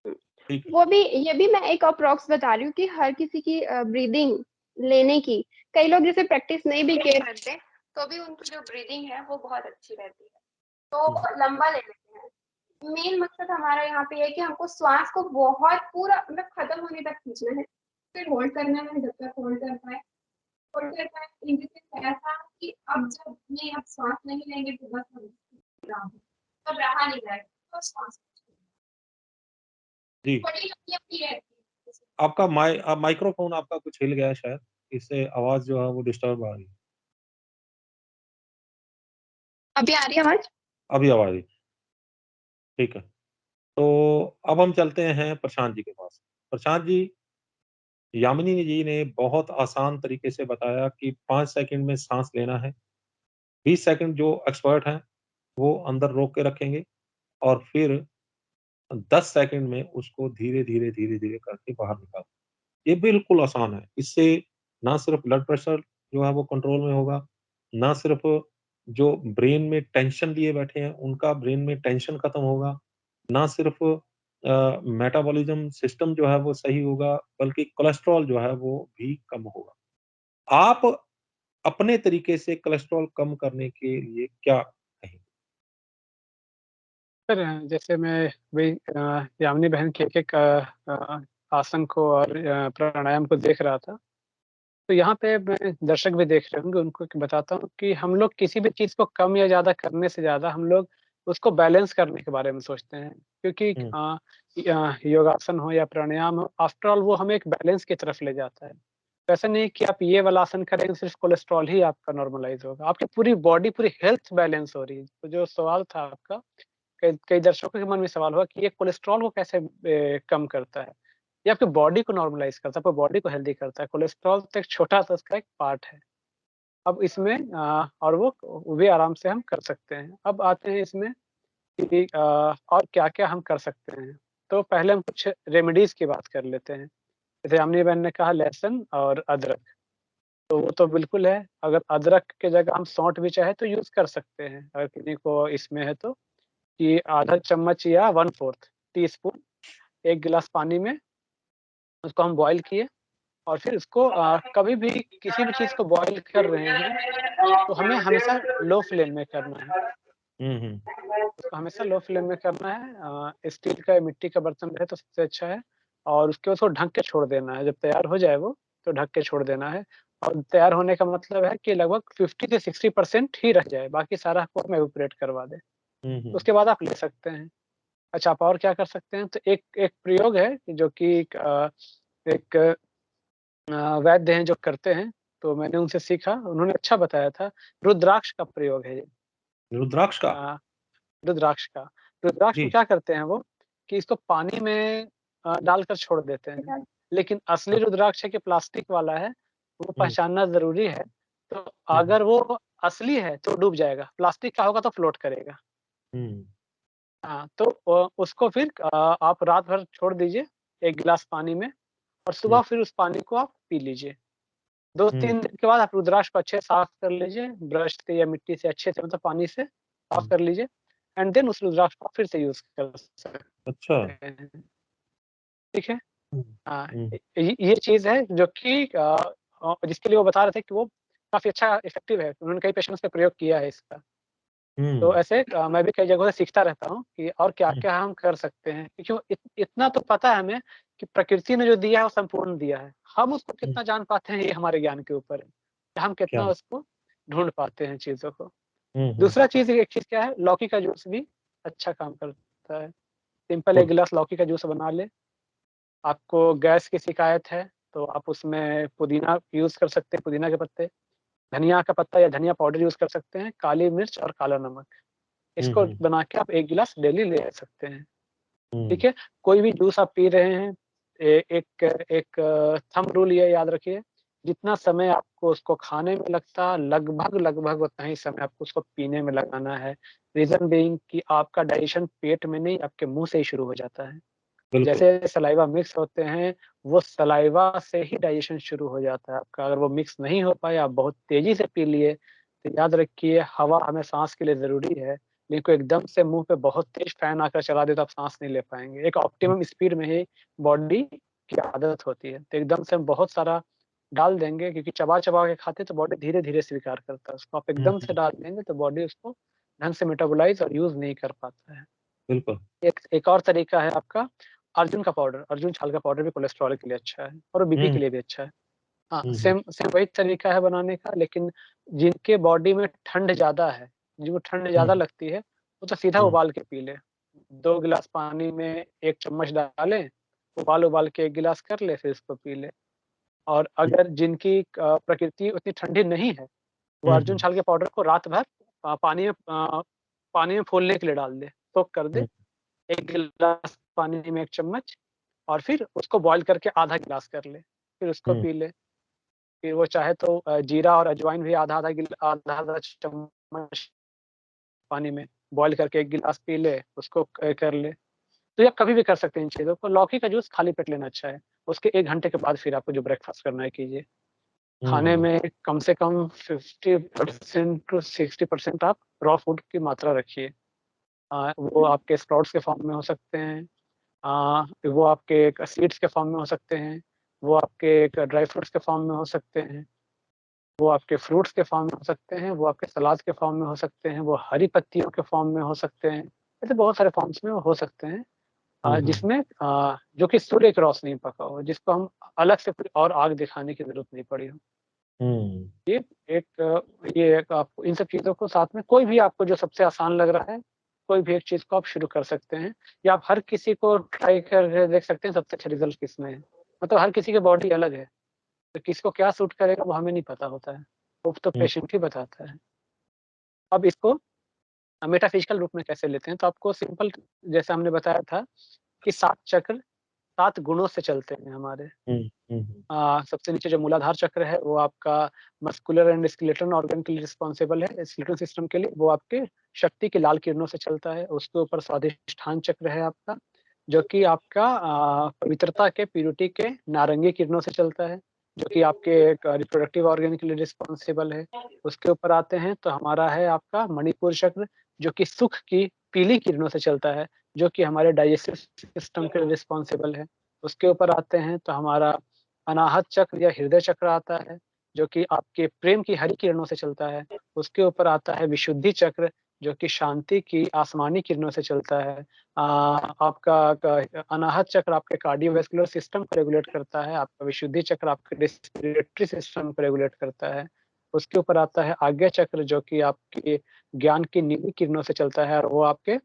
हुँ। ठीक है। वो भी ये भी मैं एक अप्रॉक्स बता रही हूँ कि हर किसी की ब्रीदिंग लेने की कई लोग जैसे प्रैक्टिस नहीं भी किए रहते, तो भी उनकी जो ब्रीदिंग है वो बहुत अच्छी रहती है। हुँ, तो लंबा ले लेते हैं। मेन मकसद हमारा यहाँ पे ये है कि हमको श्वास को बहुत पूरा मतलब खत्म होने तक खींचना है, फिर होल्ड करना है जब तक होल्ड कर पाएँ इन द सेंस ऐसा कि अब जब नहीं अब श्वास नहीं लेंगे तो बस हम तब रहा नहीं जाएगा, तो श्वास जी। बड़ी लंबी अपनी रहती है। आपका माइक्रोफ़ोन आपका कुछ हिल गया है शायद, इससे आवाज़ जो है वो डिस्टर्ब आ रही है। अभी आ रही है आवाज़? अभी आवाज़ आई, ठीक है। तो अब हम चलते हैं प्रशांत जी के पास। प्रशांत जी, यामिनी जी ने बहुत आसान तरीके से बताया कि 5 सेकंड में साँस लेना है, 20 सेकंड जो एक्सपर्ट हैं, वो अंदर रोक के रखेंगे और फिर 10 सेकंड में उसको धीरे-धीरे, धीरे-धीरे करके बाहर निकाल ये बिल्कुल आसान है। इससे ना सिर्फ़ ब्लड प्रेशर जो है वो कंट्रोल में होगा, ना सिर्फ़ जो ब्रेन में टेंशन लिए बैठे हैं, उनका ब्रेन में टेंशन खत्म होगा, ना सिर्फ़ मेटाबॉलिज़्म सिस्टम जो है वो सही होगा, बल्कि कोलेस्टेरॉल जो है वो भी कम होगा। आप अपने तरीके से कोलेस्टेरॉल कम करने के लिए क्या कहेंगे? सर जैसे मैं वही यामिनी बहन के एक-एक आसन को और प्राणायाम को देख रहा था, तो यहाँ पे मैं दर्शक भी देख रहे होंगे, उनको एक बताता हूँ कि हम लोग किसी भी चीज़ को कम या ज़्यादा करने से ज़्यादा हम लोग उसको बैलेंस करने के बारे में सोचते हैं। क्योंकि हुँ, योगासन हो या प्राणायाम हो, आफ्टर ऑल वो हमें एक बैलेंस की तरफ ले जाता है। तो ऐसा नहीं कि आप ये वाला आसन करेंगे, सिर्फ़ कोलेस्ट्रॉल ही आपका नॉर्मलाइज़ होगा। आपकी पूरी बॉडी, पूरी हेल्थ बैलेंस हो रही है। तो जो सवाल था आपका, कई कई दर्शकों के मन में सवाल हुआ कि ये कोलेस्ट्रॉल को कैसे कम करता है? ये आपकी बॉडी को नॉर्मलाइज़ करता है, आपकी बॉडी को हेल्दी करता है। कोलेस्ट्रॉल तो एक छोटा-सा उसका एक पार्ट है। अब इसमें और वो भी आराम से हम कर सकते हैं। अब आते हैं इसमें कि और क्या-क्या हम कर सकते हैं। तो पहले हम कुछ रेमेडीज़ की बात कर लेते हैं। जैसे यामिनी बहन ने कहा लहसुन और अदरक, तो वो तो बिल्कुल है। अगर अदरक की जगह हम सौंठ भी चाहे तो यूज़ कर सकते हैं, अगर किसी को इसमें है तो। कि आधा चम्मच या 1/4 टीस्पून 1 गिलास पानी में उसको हम बॉयल किए और फिर उसको कभी भी किसी भी चीज़ को बॉयल कर रहे हैं, तो हमें हमेशा लो फ्लेम में करना है। हुँ, हुँ। उसको हमेशा लो फ्लेम में करना है। स्टील का या मिट्टी का बर्तन रहे तो सबसे अच्छा है और उसके बाद उसको ढक के छोड़ देना है। जब तैयार हो जाए वो, तो ढक के छोड़ देना है और तैयार होने का मतलब है कि लगभग 50 से 60% ही रह जाए, बाकी सारा को हम इवेपोरेट करवा दें। हुँ, हुँ। उसके बाद आप ले सकते हैं। अच्छा, आप और क्या कर सकते हैं? तो एक एक प्रयोग है जो कि एक वैद्य हैं जो करते हैं, तो मैंने उनसे सीखा, उन्होंने अच्छा बताया था। रुद्राक्ष का प्रयोग है ये। रुद्राक्ष का? अ, रुद्राक्ष का। रुद्राक्ष में जी। क्या करते हैं वो, कि इसको पानी में डालकर छोड़ देते हैं। डाल लेकिन असली रुद्राक्ष है कि प्लास्टिक वाला है, वो हुँ, पहचानना ज़रूरी है। तो हुँ, अगर वो असली है तो डूब जाएगा, प्लास्टिक का होगा तो फ्लोट करेगा। हुँ, हाँ, तो उसको फिर आप रात भर छोड़ दीजिए 1 गिलास पानी में और हुँ, सुबह फिर उस पानी को आप पी लीजिए। हुँ, 2-3 दिन के बाद आप रुद्राक्ष को अच्छे से साफ कर लीजिए, ब्रश से या मिट्टी से अच्छे से मतलब पानी से साफ हुँ। कर लीजिए एंड देन उस रुद्राक्ष को आप फिर से यूज़ कर अच्छा। सकते हैं। ठीक है? हुँ, हाँ, हुँ, ये चीज़ है जो कि जिसके लिए वो बता रहे थे कि वो काफ़ी अच्छा इफ़ेक्टिव है। उन्होंने कई पेशेंट्स पे प्रयोग किया है इसका। तो हुँ, ऐसे मैं भी कई जगहों से सीखता रहता हूँ कि और हुँ, क्या-क्या हम कर सकते हैं। क्योंकि इतना तो पता है हमें कि प्रकृति ने जो दिया है वो संपूर्ण दिया है। हम उसको हुँ। कितना जान पाते हैं ये हमारे ज्ञान के ऊपर है, कि हम क्या? कितना उसको ढूँढ पाते हैं चीज़ों को। हुँ, हुँ। दूसरा चीज़ एक चीज़ क्या है, लौकी का जूस भी अच्छा काम करता है। Simple 1 good. गिलास लौकी का जूस बना लें, आपको गैस की शिकायत है तो आप उसमें पुदीना यूज़ कर सकते हैं, पुदीना के पत्ते, धनिया का पत्ता या धनिया पाउडर यूज़ कर सकते हैं, काली मिर्च और काला नमक। हुँ, इसको हुँ, बना के आप 1 गिलास डेली ले सकते हैं, हुँ, ठीक है? कोई भी जूस आप पी रहे हैं, एक एक थंब रूल ये याद रखिए, जितना समय आपको उसको खाने में लगता है, लगभग उतना ही समय आपको उसको पीने में लगाना है। रीज़न बीइंग कि आपका डाइजेशन पेट में नहीं, आपके मुँह से ही शुरू हो जाता है। बिल्कुल। जैसे सलाइवा मिक्स होते हैं, वो सलाइवा से ही डाइजेशन शुरू हो जाता है आपका। अगर वो मिक्स नहीं हो पाए, आप बहुत तेज़ी से पी लिए, तो याद रखिए हवा हमें साँस के लिए ज़रूरी है, लेकिन कोई एकदम से मुँह पे बहुत तेज़ फ़ैन आकर चला दे तो आप साँस नहीं ले पाएँगे। एक हुँ, ऑप्टिमम स्पीड में ही बॉडी की आदत होती है, तो एकदम से हम बहुत सारा डाल देंगे क्योंकि चबा-चबा के खाते हैं तो बॉडी धीरे-धीरे स्वीकार करता है उसको। आप हुँ, एकदम से हुँ, डाल देंगे तो बॉडी उसको ढंग से मेटाबॉलाइज़ और यूज़ नहीं कर पाता है। बिल्कुल। एक एक और तरीका है आपका अर्जुन का पाउडर, अर्जुन छाल का पाउडर भी कोलेस्ट्रॉल के लिए अच्छा है और बीपी हुँ, के लिए भी अच्छा है। हाँ, हुँ, हुँ, सेम सेम वही तरीका है बनाने का लेकिन जिनके बॉडी में ठंड ज़्यादा है, जिनको ठंड हुँ, ज़्यादा लगती है, वो तो सीधा हुँ, उबाल के पी लें। 2 गिलास पानी में 1 चम्मच डालें, उबाल-उबाल के 1 गिलास कर लें, फिर इसको पी लें। और हुँ, अगर जिनकी प्रकृति उतनी ठंडी नहीं है, वो हुँ, अर्जुन हुँ, छाल के पाउडर को रात भर पानी में फूलने के लिए डाल दें, सोक कर दें। हुँ, 1 गिलास पानी में 1 चम्मच और फिर उसको बॉयल करके आधा गिलास कर लें, फिर उसको हुँ, पी लें। फिर वो चाहे तो जीरा और अजवाइन भी आधा-आधा चम्मच पानी में बॉयल करके 1 गिलास पी ले, उसको कर ले। तो ये आप कभी भी कर सकते हैं इन चीज़ों को। लौकी का जूस खाली पेट लेना अच्छा है। उसके 1 घंटे के बाद फिर आपको जो ब्रेकफ़ास्ट करना है कीजिए। खाने हुँ, में कम से कम 50% टू 60% आप रॉ फूड की मात्रा रखिए। वो आपके स्प्राउट्स के फॉर्म में हो सकते हैं, वो आपके एक सीड्स के फॉर्म में हो सकते हैं, वो आपके एक ड्राई फ्रूट्स के फॉर्म में हो सकते हैं, वो आपके फ्रूट्स के फॉर्म में हो सकते हैं, वो आपके सलाद के फॉर्म में हो सकते हैं, वो हरी पत्तियों के फॉर्म में हो सकते हैं। ऐसे बहुत सारे फॉर्म्स में वो हो सकते हैं हुँ, हुँ, जिसमें जो कि सूर्य की रोशनी में पका हो, जिसको हम अलग से कोई और आग दिखाने की ज़रूरत नहीं पड़ी हो। हुँ, ये ये एक आप इन सब चीज़ों को साथ में कोई भी आपको जो सबसे आसान लग रहा है, कोई भी एक चीज़ को आप शुरू कर सकते हैं या आप हर किसी को ट्राई करके देख सकते हैं सबसे अच्छा रिज़ल्ट किसमें है। मतलब हर किसी की बॉडी अलग है, तो किसको क्या सूट करेगा वो हमें नहीं पता होता है, वो तो हुँ, पेशेंट ही बताता है। अब इसको मेटाफिज़िकल रूप में कैसे लेते हैं, तो आपको सिंपल जैसा हमने बताया था कि 7 चक्र 7 गुणों से चलते हैं हमारे। हुँ, हुँ, हुँ, सबसे नीचे जो मूलाधार चक्र है वो आपका मस्कुलर एंड स्केलेटन ऑर्गन के लिए रिस्पॉन्सिबल है, स्केलेटल सिस्टम के लिए, वो आपके शक्ति की लाल किरणों से चलता है। उसके ऊपर स्वादिष्ठान चक्र है आपका, जो कि आपका पवित्रता के, प्यूरिटी के नारंगी किरणों से चलता है, जो कि आपके एक रिप्रोडक्टिव ऑर्गन के लिए रिस्पॉन्सिबल है। उसके ऊपर आते हैं तो हमारा है आपका मणिपुर चक्र, जो कि सुख की पीली किरणों से चलता है, जो कि हमारे डाइजेस्टिव सिस्टम के लिए रिस्पॉन्सिबल है। उसके ऊपर आते हैं तो हमारा अनाहत चक्र या हृदय चक्र आता है, जो कि आपके प्रेम की हरी किरणों से चलता है। उसके ऊपर आता है विशुद्धि चक्र, जो कि शांति की आसमानी किरणों से चलता है। आपका क अनाहत चक्र आपके कार्डियोवैस्कुलर सिस्टम को रेगुलेट करता है, आपका विशुद्धि चक्र आपके रेस्पिरेटरी सिस्टम को रेगुलेट करता है। उसके ऊपर आता है आज्ञा चक्र, जो कि आपके ज्ञान की नीली किरणों से चलता है और वो आपके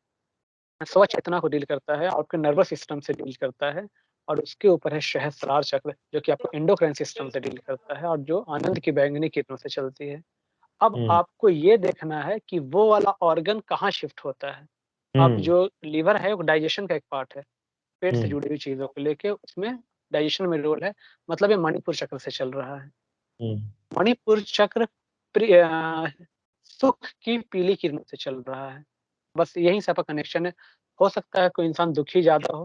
स्वचेतना को डील करता है, आपके नर्वस सिस्टम से डील करता है और उसके ऊपर है सहस्त्रार चक्र, जो कि आपको एंडोक्राइन सिस्टम से डील करता है और जो आनंद की बैंगनी किरणों से चलती है। अब हुँ, आपको ये देखना है कि वो वाला ऑर्गन कहाँ शिफ्ट होता है। अब हुँ, जो लीवर है वो डाइजेशन का एक पार्ट है, पेट से हुँ, जुड़ी हुई चीज़ों को लेके उसमें डाइजेशन में रोल है, मतलब ये मणिपुर चक्र से चल रहा है। हुँ, मणिपुर चक्र सुख की पीली किरणों से चल रहा है। बस यहीं से आपका कनेक्शन है। हो सकता है कोई इंसान दुखी ज़्यादा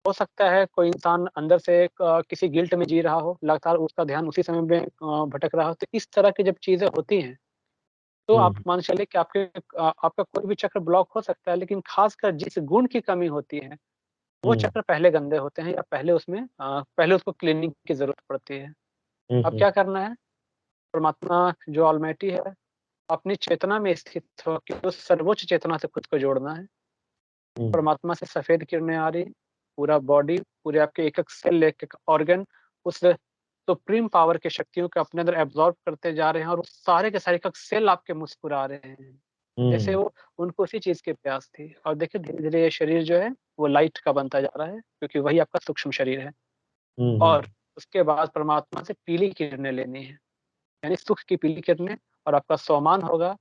हो सकता है कोई इंसान अंदर से किसी गिल्ट में जी रहा हो, लगातार उसका ध्यान उसी समय में भटक रहा हो। तो इस तरह की जब चीज़ें होती हैं, तो आप हुँ, मान के चलिए कि आपका कोई भी चक्र ब्लॉक हो सकता है, लेकिन ख़ासकर जिस गुण की कमी होती है, वो हुँ, चक्र पहले गंदे होते हैं या पहले उसको क्लीनिंग की ज़रूरत पड़ती है। हुँ, अब हुँ, क्या करना है, परमात्मा जो ऑलमाइटी है, अपनी चेतना में स्थित होके उस सर्वोच्च चेतना से खुद को जोड़ना है। हुँ, परमात्मा से सफ़ेद किरणें आ रही, पूरा बॉडी, पूरे आपके एक-एक सेल, एक-एक ऑर्गन उस सुप्रीम पावर की शक्तियों को अपने अंदर एब्ज़ॉर्ब करते जा रहे हैं और वो सारे के सारे एक-एक सेल आपके मुस्कुरा रहे हैं। जैसे हुँ, वो उनको उसी चीज़ की प्यास थी और देखिए धीरे-धीरे ये शरीर जो है, वो लाइट का बनता जा रहा है, क्योंकि वही आपका सूक्ष्म शरीर है। हुँ, और हुँ, उसके बाद परमात्मा से पीली किरणें लेनी है, यानी सुख की पीली किरणें और आपका स्वमान होगा,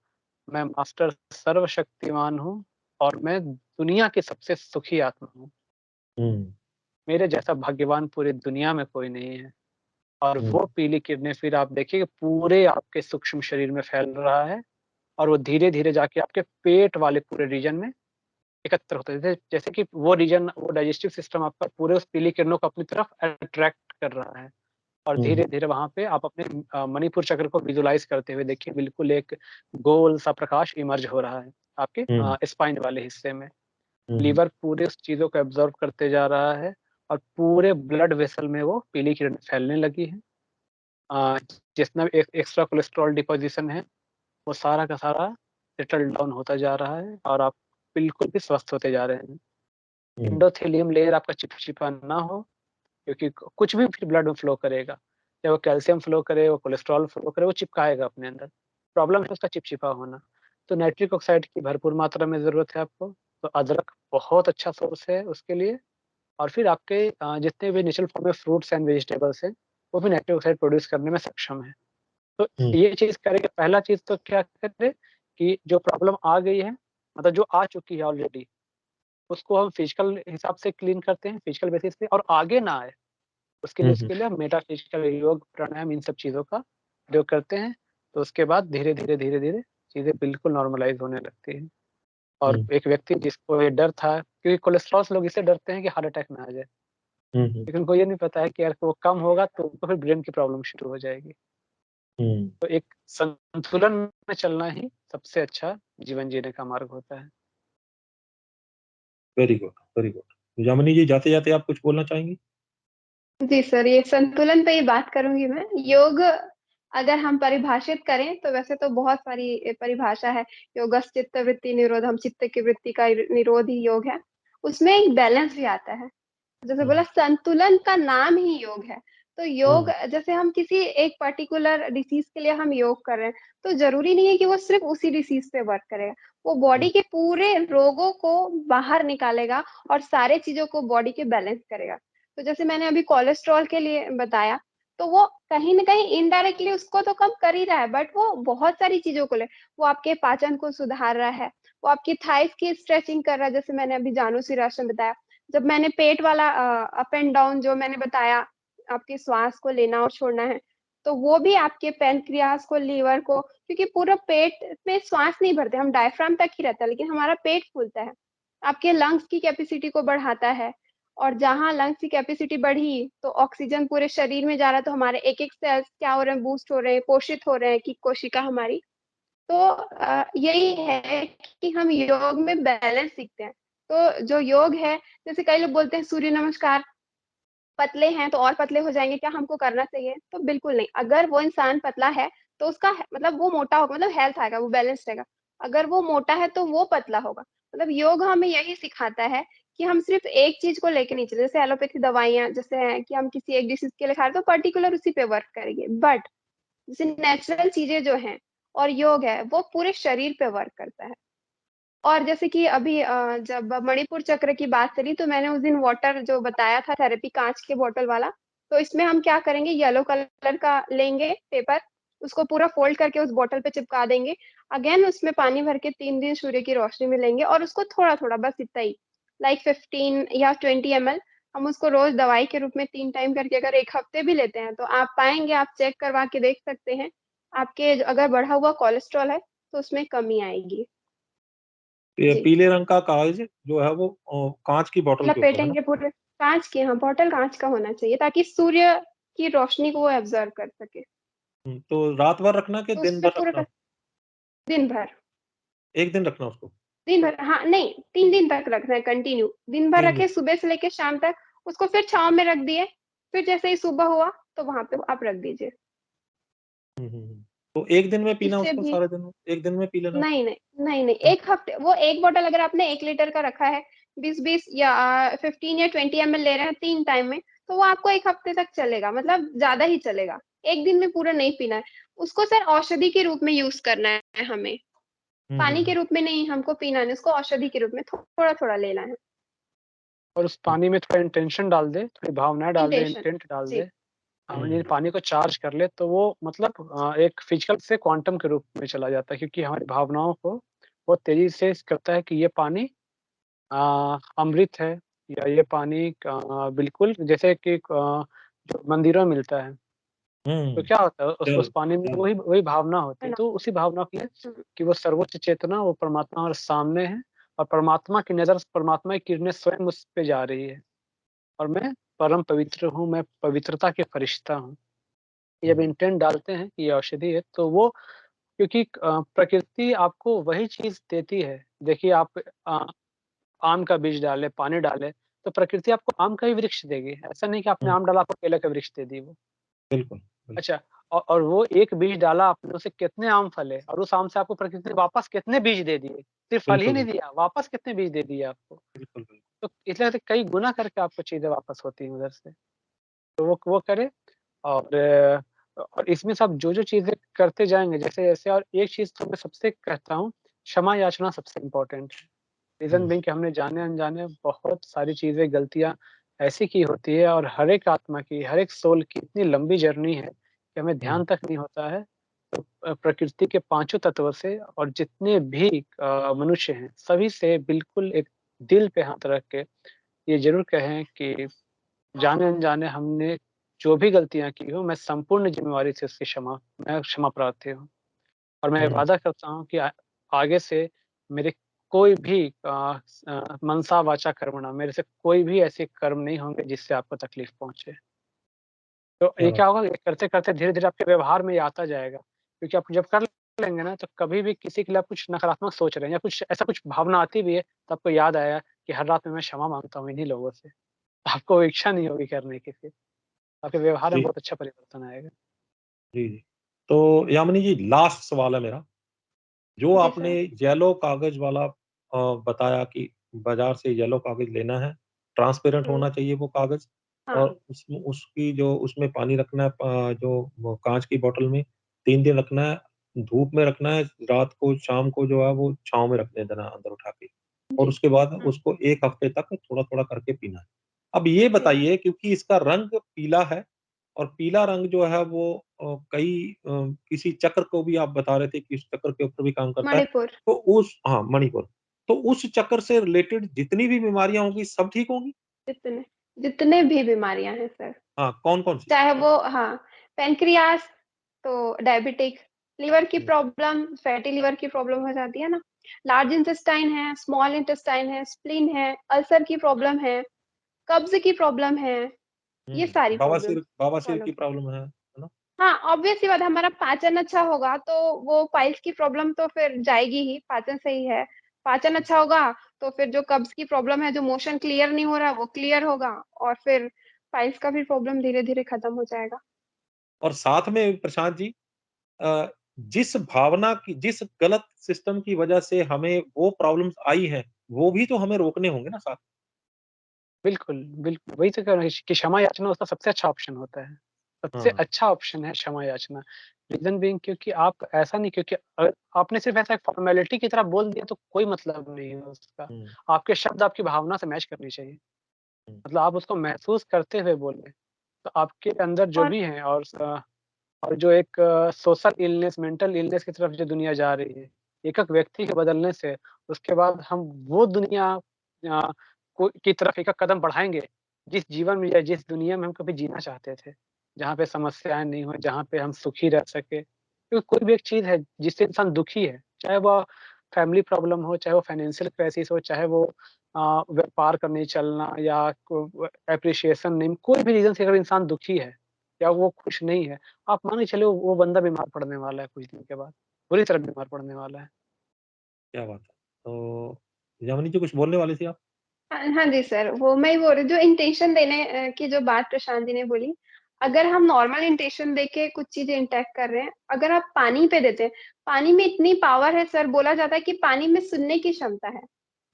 मैं मास्टर सर्वशक्तिमान हूँ और मैं दुनिया की सबसे सुखी आत्मा हूँ। हुँ, मेरे जैसा भाग्यवान पूरी दुनिया में कोई नहीं है। और हुँ, वो पीली किरणें फिर आप देखिए कि पूरे आपके सूक्ष्म शरीर में फैल रहा है और वो धीरे-धीरे जाके आपके पेट वाले पूरे रीजन में एकत्र होता है। जैसे जैसे कि वो रीजन, वो डाइजेस्टिव सिस्टम आपका पूरे उस पीली किरणों को अपनी तरफ अट्रैक्ट कर रहा है और हुँ, धीरे-धीरे वहाँ पे आप अपने मणिपुर चक्र को विजुअलाइज़ करते हुए देखिए, बिल्कुल एक गोल सा प्रकाश इमर्ज हो रहा है आपके हुँ, स्पाइन वाले हिस्से में। हुँ, लीवर पूरे उस चीज़ों को एब्ज़ॉर्ब करते जा रहा है और पूरे ब्लड वेसल में वो पीली किरणें फैलने लगी हैं। अ, जितना भी एक्स्ट्रा कोलेस्ट्रॉल डिपोज़िशन है, वो सारा का सारा सेटल डाउन होता जा रहा है और आप बिल्कुल भी स्वस्थ होते जा रहे हैं। हुँ, एंडोथेलियम लेयर आपका चिपचिपा ना हो, क्योंकि कुछ भी फिर ब्लड में फ्लो करेगा, चाहे वो कैल्शियम फ्लो करे, वो कोलेस्ट्रॉल फ्लो करे, वो चिपकाएगा अपने अंदर। प्रॉब्लम है उसका चिपचिपा होना। तो नाइट्रिक ऑक्साइड की भरपूर मात्रा में ज़रूरत है आपको, तो अदरक बहुत अच्छा सोर्स है उसके लिए। और फिर आपके जितने भी नेचुरल फॉर्म में फ्रूट्स एंड वेजिटेबल्स हैं, वो भी नाइट्रिक ऑक्साइड प्रोड्यूस करने में सक्षम है। तो हुँ, ये चीज़ करें कि पहला चीज़ तो क्या करें कि जो प्रॉब्लम आ गई है, मतलब जो आ चुकी है ऑलरेडी, उसको हम फिजिकल हिसाब से क्लीन करते हैं, फिजिकल बेसिस पे, और आगे ना आए, हुँ, उसके हुँ, लिए हम मेटाफिजिकल योग, प्राणायाम, इन सब चीज़ों का प्रयोग करते हैं। तो उसके बाद धीरे-धीरे, धीरे-धीरे चीज़ें बिल्कुल नॉर्मलाइज़ होने लगती हैं। और हुँ, एक व्यक्ति जिसको ये डर था, क्योंकि कोलेस्ट्रॉल से लोग इससे डरते हैं कि हार्ट अटैक ना आ जाए, हुँ, हुँ, लेकिन उनको ये नहीं पता है कि अगर वो कम होगा तो उनको फिर ब्रेन की प्रॉब्लम शुरू हो जाएगी। हुँ। तो एक संतुलन में चलना ही सबसे अच्छा जीवन जीने का मार्ग होता है। Very good, very good. Yamini ji, जाते-जाते आप कुछ बोलना चाहेंगी? जी सर, ये संतुलन पे ही बात करूँगी मैं। योग अगर हम परिभाषित करें तो वैसे तो बहुत सारी परिभाषा है। योगस्य चित्तवृत्ति निरोधम, चित्त की वृत्ति का निरोध ही योग है। उसमें एक बैलेंस भी आता है। जैसे बोला हुँ, संतुलन का नाम ही योग है। तो योग हुँ, जैसे हम किसी एक पर्टिकुलर डिसीज़ के लिए हम योग कर रहे हैं, तो ज़रूरी नहीं है कि वो सिर्फ़ उसी डिसीज़ पे वर्क करेगा। वो बॉडी हुँ, के पूरे रोगों को बाहर निकालेगा और सारे चीज़ों को बॉडी के बैलेंस करेगा। तो जैसे मैंने अभी कोलेस्ट्रॉल के लिए बताया, तो वो कहीं न कहीं इनडायरेक्टली उसको तो कम कर ही रहा है, बट वो बहुत सारी चीज़ों को ले वो आपके पाचन को सुधार रहा है, वो आपकी थाइज़ की स्ट्रेचिंग कर रहा है, जैसे मैंने अभी जानुसिरासन बताया। जब मैंने पेट वाला अप एंड डाउन जो मैंने बताया, आपके श्वास को लेना और छोड़ना है, तो वो भी आपके पैनक्रियाज़ को, लीवर को, क्योंकि पूरा पेट में श्वास नहीं भरते, हम डायफ्राम तक ही रहता है, लेकिन हमारा पेट फूलता है। आपके लंग्स की कैपेसिटी को बढ़ाता है और जहाँ लंग्स की कैपेसिटी बढ़ी, तो ऑक्सीजन पूरे शरीर में जा रहा है, तो हमारे एक-एक सेल्स क्या हो रहे हैं, बूस्ट हो रहे हैं, पोषित हो रहे हैं कि कोशिका हमारी। तो यही है कि हम योग में बैलेंस सीखते हैं। तो जो योग है, जैसे कई लोग बोलते हैं सूर्य नमस्कार, पतले हैं तो और पतले हो जाएँगे, क्या हमको करना चाहिए? तो बिल्कुल नहीं, अगर वो इंसान पतला है, तो उसका मतलब वो मोटा होगा, मतलब हेल्थ आएगा, वो बैलेंस रहेगा। अगर वो मोटा है, तो वो पतला होगा। मतलब योग हमें यही सिखाता है कि हम सिर्फ़ एक चीज़ को लेके नहीं चले, जैसे एलोपैथी दवाइयाँ जैसे हैं कि हम किसी एक डिसीज़ के लिए खा रहे हैं, तो पर्टिकुलर उसी पे वर्क करेंगे। बट जैसे नेचुरल चीज़ें जो हैं और योग है, वो पूरे शरीर पे वर्क करता है। और जैसे कि अभी जब मणिपुर चक्र की बात चली तो मैंने उस दिन वाटर जो बताया था थेरेपी काँच के बॉटल वाला, तो इसमें हम क्या करेंगे येलो कलर का लेंगे पेपर, उसको पूरा फ़ोल्ड करके उस बॉटल पे चिपका देंगे। अगेन उसमें पानी भर के 3 दिन सूर्य की रोशनी में लेंगे और उसको थोड़ा-थोड़ा बस इतना ही, लाइक 15 या 20 ml, हम उसको रोज दवाई के रूप में 3 टाइम करके अगर 1 हफ्ते भी लेते हैं तो आप पाएँगे, आप चेक करवा के देख सकते हैं, आपके अगर बढ़ा हुआ कोलेस्ट्रॉल है तो उसमें कमी आएगी। ये जी, पीले रंग का कागज जो है वो काँच की बॉटल के ऊपर है ना? लपेटेंगे पूरे काँच की, हाँ, बॉटल काँच का होना चाहिए ताकि सूर्य की रोशनी को वो एब्ज़ॉर्ब कर सके। तो रात भर रखना कि तो दिन उससे भर पूरा रखना? दिन भर। 1 दिन रखना उसको? दिन भर, हाँ, नहीं, 3 दिन तक रखना है कंटिन्यू। दिन भर 3 दिन। रखे सुबह से लेके शाम तक, उसको फिर छाँव में रख दिए, फिर जैसे ही सुबह हुआ तो वहाँ पे आप रख दीजिए। तो 1 दिन में पीना इससे उसको भी सारे दिन में? 1 दिन में पी लेना नहीं, उसको? नहीं, नहीं, नहीं, हाँ, 1 हफ्ते वो 1 बॉटल अगर आपने 1 लीटर का रखा है, 20-20 या 15 या 20 एमएल ले रहे हैं 3 टाइम में, तो वो आपको 1 हफ्ते तक चलेगा, मतलब ज़्यादा ही चलेगा। 1 दिन में पूरा नहीं पीना है। उसको सर औषधि के रूप में यूज़ करना है हमें, हुँ, हुँ, पानी के हुँ। रूप में नहीं हमको पीना है, उसको औषधि के रूप में थोड़ा-थोड़ा लेना है। और उस पानी में थोड़ा इंटेंशन डाल दे, थोड़ी भावनाएँ डाल दे, इंटेंशन इंटेंट डाल जी, दे। हुँ, ये हुँ। पानी को चार्ज कर ले तो वो मतलब एक फिजिकल से क्वांटम के रूप में चला जाता है क्योंकि हमारी भावनाओं को बहुत तेज़ी से करता है कि ये पानी अमृत है या ये पानी बिल्कुल जैसे कि जो मंदिरों में मिलता है। तो हुँ, क्या होता है उस चलो, पानी में चलो। वही वही भावना होती है है। ना? तो उसी भावना के लिए हुँ, कि वो सर्वोच्च चेतना वो परमात्मा हमारे सामने है और परमात्मा की नज़र परमात्मा की किरणें स्वयं मुझ पे जा रही है और मैं परम पवित्र हूँ, मैं पवित्रता के फरिश्ता हूँ। ये जब हुँ, इंटेंट डालते हैं कि ये औषधि है तो वो क्योंकि प्रकृति आपको वही चीज़ देती है। देखिए आप आम का बीज डालें, पानी डालें, तो प्रकृति आपको आम का ही वृक्ष देगी। ऐसा नहीं कि आपने हुँ, आम डाला आपको केले का वृक्ष दे दी वो। बिल्कुल, बिल्कुल, अच्छा और वो एक बीज डाला आपने उससे कितने आम फले और उस आम से आपको प्रकृति ने वापस कितने बीज दे दिए। सिर्फ़ फल ही बिल्कुल, नहीं बिल्कुल, दिया, वापस कितने बीज दे दिए आपको। बिल्कुल, बिल्कुल। तो इसलिए तो कई गुना करके आपको चीज़ें वापस होती हैं उधर से। तो वो करें और इसमें सब जो-जो चीज़ें करते जाएँगे जैसे-जैसे और एक चीज़ तो मैं सबसे कहता हूँ, क्षमा याचना सबसे इम्पोर्टेंट है। रीज़न हुँ, बीइंग कि हमने जाने-अनजाने बहुत सारी चीज़ें, गलतियाँ ऐसी की होती है और हर एक आत्मा की, हर एक सोल की इतनी लंबी जर्नी है कि हमें हुँ, ध्यान तक नहीं होता है। तो प्रकृति के पाँचों तत्व से और जितने भी मनुष्य हैं, सभी से बिल्कुल एक दिल पे हाथ रख के ये ज़रूर कहें कि जाने-अनजाने हमने जो भी गलतियाँ की हो, मैं संपूर्ण ज़िम्मेवारी से उसकी मैं क्षमा प्रार्थी हूँ। और मैं हुँ, वादा करता हूँ कि आगे से मेरे कोई भी मनसा वाचा कर्मणा मेरे से कोई भी ऐसे कर्म नहीं होंगे जिससे आपको तकलीफ़ पहुँचे। तो क्या ये बात क्या होगा ये करते-करते धीरे-धीरे आपके व्यवहार में ये आता जाएगा। क्योंकि आप जब कर लेंगे ना तो कभी भी किसी के लिए आप कुछ नकारात्मक सोच रहे हैं या कुछ ऐसा कुछ भावना आती भी है तो आपको याद आएगा कि हर रात में मैं क्षमा माँगता हूँ इन्हीं लोगों से। आपको इच्छा नहीं होगी करने की फिर। आपके व्यवहार में जी, बहुत अच्छा परिवर्तन आएगा। जी, जी। तो यामिनी जी लास्ट सवाल है मेरा, जो जी आपने सर। येलो कागज़ वाला बताया कि बाज़ार से येलो कागज़ लेना है, ट्रांसपेरेंट हुँ, होना चाहिए वो कागज़ हाँ, और उसमें उसकी जो उसमें पानी रखना है जो वो काँच की बॉटल में 3 दिन रखना है, धूप में रखना है, रात को शाम को जो है वो छाँव में रखने देना है अंदर उठा के और जी। उसके बाद हुँ, उसको 1 हफ्ते तक थोड़ा-थोड़ा करके पीना है। अब ये जी, बताइए क्योंकि इसका रंग पीला है और पीला रंग जो है वो किसी चक्र को भी आप बता रहे थे कि इस चक्र के ऊपर भी काम करता है। मणिपुर तो उस हाँ, मणिपुर। तो उस चक्कर से रिलेटेड जितनी भी बीमारियाँ होंगी सब ठीक होंगी? जितने जितने भी बीमारियाँ हैं सर। हाँ, कौन-कौन सी? चाहे वो हाँ, पैनक्रियाज़ तो डायबिटिक, लिवर की हुँ, प्रॉब्लम, फैटी लिवर की प्रॉब्लम हो जाती है ना, लार्ज इंटेस्टाइन है, स्मॉल इंटेस्टाइन है, स्प्लीन है, अल्सर की प्रॉब्लम है, कब्ज़ की प्रॉब्लम है, ये सारी प्रॉब्लम बवासीर सॉल्व की हो प्रॉब्लम है ना? हाँ, ऑब्वियस सी बात है हमारा पाचन अच्छा होगा तो वो पाइल्स की प्रॉब्लम तो फिर जाएगी ही, पाचन सही है। पाचन अच्छा होगा तो फिर जो कब्ज़ की प्रॉब्लम है, जो मोशन क्लियर नहीं हो रहा, वो क्लियर होगा और फिर पाइल्स का भी प्रॉब्लम धीरे-धीरे खत्म हो जाएगा। और साथ में प्रशांत जी जिस गलत सिस्टम की वजह से हमें वो प्रॉब्लम्स आई हैं, वो भी तो हमें रोकने होंगे ना साथ बिल्कुल, बिल्कुल, वही तो कह रहा हूँ कि क्षमा याचना उसका सबसे अच्छा ऑप्शन होता है। सबसे हाँ, अच्छा ऑप्शन है क्षमा याचना। रीज़न बीइंग क्योंकि आप ऐसा नहीं क्योंकि आपने सिर्फ़ ऐसा एक फ़ॉर्मेलिटी की तरह बोल दिया तो कोई मतलब नहीं है उसका। हुँ, आपके शब्द आपकी भावना से मैच करनी चाहिए। हुँ, मतलब आप उसको महसूस करते हुए बोलें। तो आपके अंदर जो और भी है और जो एक सोशल इलनेस, मेंटल इलनेस की तरफ जो दुनिया जा रही है, एक-एक व्यक्ति के बदलने से उसके बाद हम वो दुनिया की तरफ एक कदम बढ़ाएँगे, जिस जीवन में या जिस दुनिया में हम कभी जीना चाहते थे, जहाँ पे समस्याएँ नहीं हो, जहाँ पे हम सुखी रह सकें। क्योंकि कोई भी एक चीज़ है जिससे इंसान दुखी है, चाहे वो फैमिली प्रॉब्लम हो, चाहे वो फाइनेंशियल क्राइसिस हो, चाहे वो व्यापार का नहीं चलना या को एप्रिसिएशन नहीं, कोई भी रीज़न से अगर इंसान दुखी है या वो खुश नहीं है, आप मान के चलो वो बंदा बीमार पड़ने वाला है कुछ दिन के बाद, बुरी तरह बीमार पड़ने वाला है। क्या बात है! तो यामिनी जी कुछ बोलने वाली थी आप? हाँ, हाँ जी सर, वो मैं ही बोल रही हूँ, जो इंटेंशन देने की जो बात प्रशांत जी ने बोली, अगर हम नॉर्मल इंटेंशन देके कुछ चीज़ें इंटैक्ट कर रहे हैं, अगर आप पानी पे देते हैं, पानी में इतनी पावर है सर, बोला जाता है कि पानी में सुनने की क्षमता है,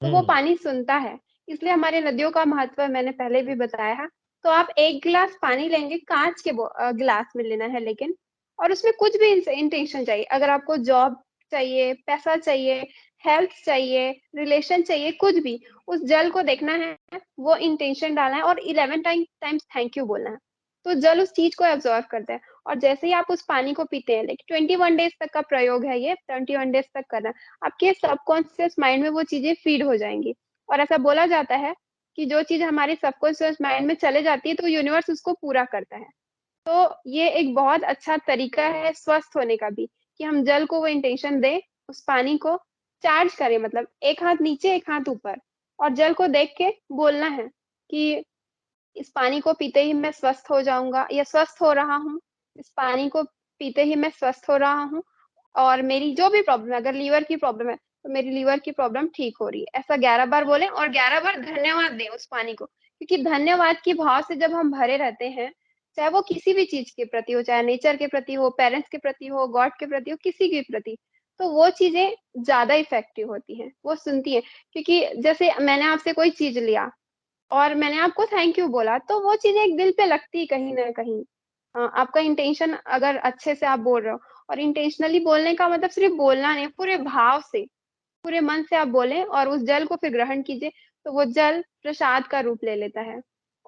तो वो हुँ, पानी सुनता है। इसलिए हमारी नदियों का महत्व मैंने पहले भी बताया है। तो आप 1 गिलास पानी लेंगे, काँच के गिलास में लेना है लेकिन, और उसमें कुछ भी इंटेंशन चाहिए, अगर आपको जॉब चाहिए, पैसा चाहिए, हेल्थ चाहिए, रिलेशन चाहिए, कुछ भी, उस जल को देखना है, वो इंटेंशन डालना है और 11 टाइम्स थैंक यू बोलना है। तो जल उस चीज़ को एब्ज़ॉर्ब करता है और जैसे ही आप उस पानी को पीते हैं, लाइक 21 डेज़ तक का प्रयोग है ये, 21 डेज़ तक करना है। आपके सबकॉन्शियस माइंड में वो चीज़ें फ़ीड हो जाएँगी और ऐसा बोला जाता है कि जो चीज़ हमारे सबकॉन्शियस माइंड में चले जाती है, तो यूनिवर्स उसको पूरा करता है। तो ये एक बहुत अच्छा तरीका है स्वस्थ होने का भी, कि हम जल को वो इंटेंशन दें, उस पानी को चार्ज करें, मतलब एक हाथ नीचे, एक हाथ ऊपर और जल को देख के बोलना है कि इस पानी को पीते ही मैं स्वस्थ हो जाऊँगा या स्वस्थ हो रहा हूँ। इस पानी को पीते ही मैं स्वस्थ हो रहा हूँ और मेरी जो भी प्रॉब्लम है, अगर लीवर की प्रॉब्लम है, तो मेरी लीवर की प्रॉब्लम ठीक हो रही है। ऐसा 11 बार बोलें और 11 बार धन्यवाद दें उस पानी को, क्योंकि धन्यवाद के भाव से जब हम भरे रहते हैं, चाहे वो किसी भी चीज़ के प्रति हो, चाहे नेचर के प्रति हो, पेरेंट्स के प्रति हो, गॉड के प्रति हो, किसी के प्रति, तो वो चीज़ें ज़्यादा इफ़ेक्टिव होती हैं, वो सुनती हैं। क्योंकि जैसे मैंने आपसे कोई चीज़ लिया और मैंने आपको थैंक यू बोला, तो वो चीज़ें एक दिल पे लगती है कहीं न कहीं। आपका इंटेंशन अगर अच्छे से आप बोल रहे हो और इंटेंशनली बोलने का मतलब सिर्फ़ बोलना नहीं, पूरे भाव से, पूरे मन से आप बोलें और उस जल को फिर ग्रहण कीजिए, तो वो जल प्रसाद का रूप ले लेता है।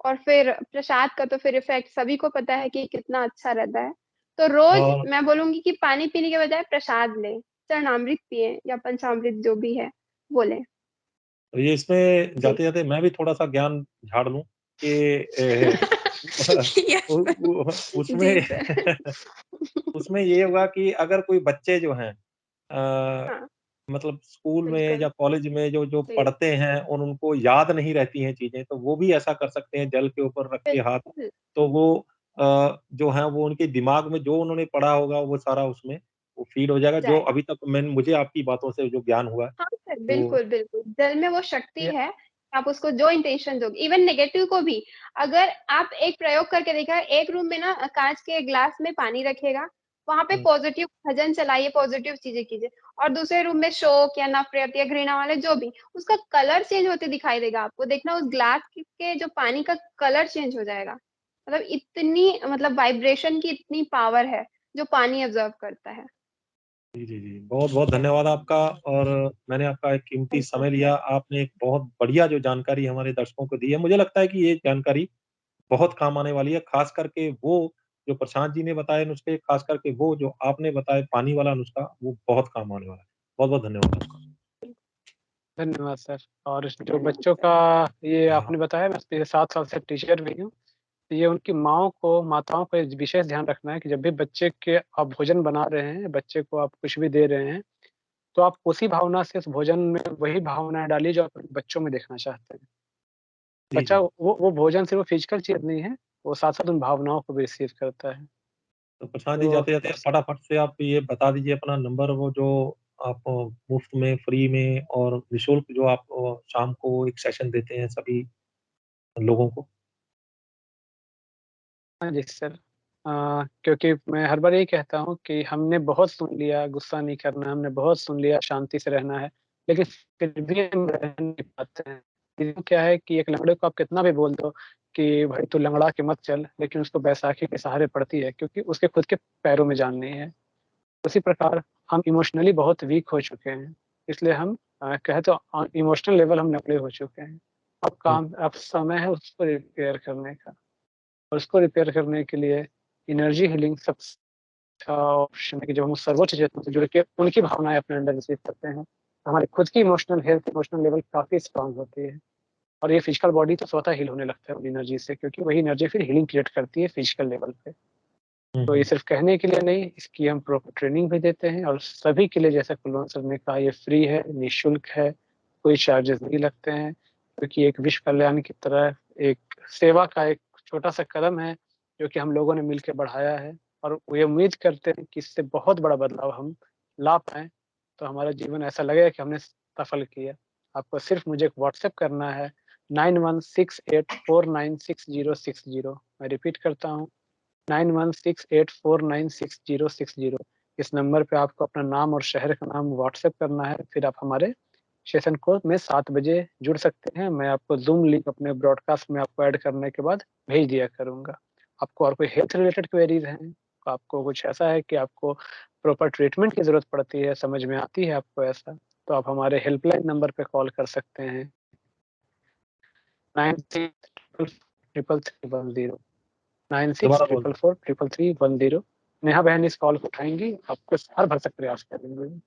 और फिर प्रसाद का तो फिर इफ़ेक्ट सभी को पता है कि कितना अच्छा रहता है। तो रोज़ और मैं बोलूँगी कि पानी पीने के बजाय प्रसाद लें, चरणामृत पिएँ या पंचामृत जो भी है, वो लें। ये इसमें जी। जाते-जाते मैं भी थोड़ा-सा ज्ञान झाड़ लूँ कि उ यस उ जी उसमें सर। उसमें ये होगा कि अगर कोई बच्चे जो हैं हाँ, मतलब स्कूल में बिल्कुल। या कॉलेज में जो जो जी, पढ़ते हैं और उनको याद नहीं रहती हैं चीज़ें, तो वो भी ऐसा कर सकते हैं जल के ऊपर रख के हाथ, बिल्कुल, तो वो जो है वो उनके दिमाग में जो उन्होंने पढ़ा होगा वो सारा उसमें वो फ़ीड हो जाएगा, जो जाएगा। अभी तक मुझे आपकी बातों से जो ज्ञान हुआ है, हाँ सर, वो बिल्कुल, बिल्कुल। जल में वो शक्ति या है, आप उसको जो इंटेंशन दोगे, इवन नेगेटिव को भी, अगर आप एक प्रयोग करके देखा, एक रूम में ना काँच के ग्लास में पानी रखिएगा, वहाँ पे हुँ, पॉज़िटिव भजन चलाइए, पॉज़िटिव चीज़ें कीजिए और दूसरे रूम में शोक या नफ़रत या घृणा वाले जो भी, उसका कलर चेंज होते दिखाई देगा आपको। देखना उस ग्लास के जो पानी का कलर चेंज हो जाएगा। मतलब इतनी मतलब वाइब्रेशन की इतनी पावर है, जो पानी अब्ज़ॉर्ब करता है। जी, जी, जी। बहुत-बहुत धन्यवाद आपका और मैंने आपका एक कीमती वेलकम समय सर। लिया, आपने एक बहुत बढ़िया जो जानकारी हमारे दर्शकों को दी है, मुझे लगता है कि ये जानकारी बहुत काम आने वाली है, ख़ास करके वो जो प्रशांत जी ने बताए नुस्खे, ख़ास करके वो जो आपने बताए पानी वाला नुस्खा, वो बहुत काम आने वाला है। बहुत-बहुत धन्यवाद आपका। धन्यवाद सर। और जो धन्यवाद बच्चों सर। का ये हाँ, आपने बताया मैं पिछले 7 साल से टीचर भी हूँ। तो ये उनकी माताओं को एक विशेष ध्यान रखना है कि जब भी बच्चे के आप भोजन बना रहे हैं, बच्चे को आप कुछ भी दे रहे हैं, तो आप उसी भावना से उस भोजन में वही भावनाएँ डालिए जो आप अपने बच्चों में देखना चाहते हैं। जी, बच्चा जी। वो भोजन सिर्फ़ फ़िज़िकल चीज़ नहीं है, वो साथ-साथ उन भावनाओं को भी रिसीव करता है। तो प्रशांत जी तो जाते-जाते फटाफट से आप ये बता दीजिए अपना नंबर वो जो आप मुफ़्त में, फ्री में और निःशुल्क जो आप शाम को एक सेशन देते हैं सभी लोगों को। हाँ जी सर। क्योंकि मैं हर बार यही कहता हूँ कि हमने बहुत सुन लिया, गुस्सा नहीं करना, हमने बहुत सुन लिया, शांति से रहना है, लेकिन फिर भी हम रह नहीं पाते हैं। रीज़न क्या है कि एक लंगड़े को आप कितना भी बोल दो कि भाई तू लंगड़ा के मत चल, लेकिन उसको बैसाखी के सहारे पड़ती है क्योंकि उसके खुद के पैरों में जान नहीं है। उसी प्रकार हम इमोशनली बहुत वीक हो चुके हैं, इसलिए हम कहें तो इमोशनल लेवल हम नबळे हो चुके हैं। हुँ, अब समय है उसको रिपेयर करने का। और उसको रिपेयर करने के लिए एनर्जी हीलिंग सबसे अच्छा ऑप्शन है कि जब हम सर्वोच्च चेतन से जुड़ के उनकी भावनाएँ अपने अंदर रिसीव करते हैं, तो हमारी खुद की इमोशनल हेल्थ, इमोशनल लेवल काफ़ी स्ट्रॉन्ग होती है। और ये फिजिकल बॉडी तो स्वतः हील होने लगता है अपनी एनर्जी से, क्योंकि वही एनर्जी फिर हीलिंग क्रिएट करती है फिजिकल लेवल पे। तो ये सिर्फ कहने के लिए नहीं, इसकी हम प्रॉपर ट्रेनिंग भी देते हैं, और सभी के लिए, जैसा कुलवंत सर ने कहा, ये फ्री है, निःशुल्क है, कोई चार्जेस नहीं लगते हैं, क्योंकि एक विश्व कल्याण की तरह एक सेवा का एक छोटा सा कदम है जो कि हम लोगों ने मिलकर बढ़ाया है, और ये उम्मीद करते हैं कि इससे बहुत बड़ा बदलाव हम ला पाएँ, तो हमारा जीवन ऐसा लगेगा कि हमने सफल किया। आपको सिर्फ मुझे एक व्हाट्सएप करना है 9168496060। मैं रिपीट करता हूँ 9168496060। इस नंबर पे आपको अपना नाम और शहर का नाम व्हाट्सएप करना है, फिर आप हमारे सेशन को में 7 बजे जुड़ सकते हैं। मैं आपको ज़ूम लिंक अपने ब्रॉडकास्ट में आपको ऐड करने के बाद भेज दिया करूँगा। आपको और कोई हेल्थ रिलेटेड क्वेरीज़ हैं, आपको कुछ ऐसा है कि आपको प्रॉपर ट्रीटमेंट की ज़रूरत पड़ती है, समझ में आती है आपको ऐसा, तो आप हमारे हेल्पलाइन नंबर पे कॉल कर सकते हैं 96333310। दोबारा बोल दो। 9644433310। नेहा बहन इस कॉल को उठाएँगी, आपको हर भरसक प्रयास करेंगे।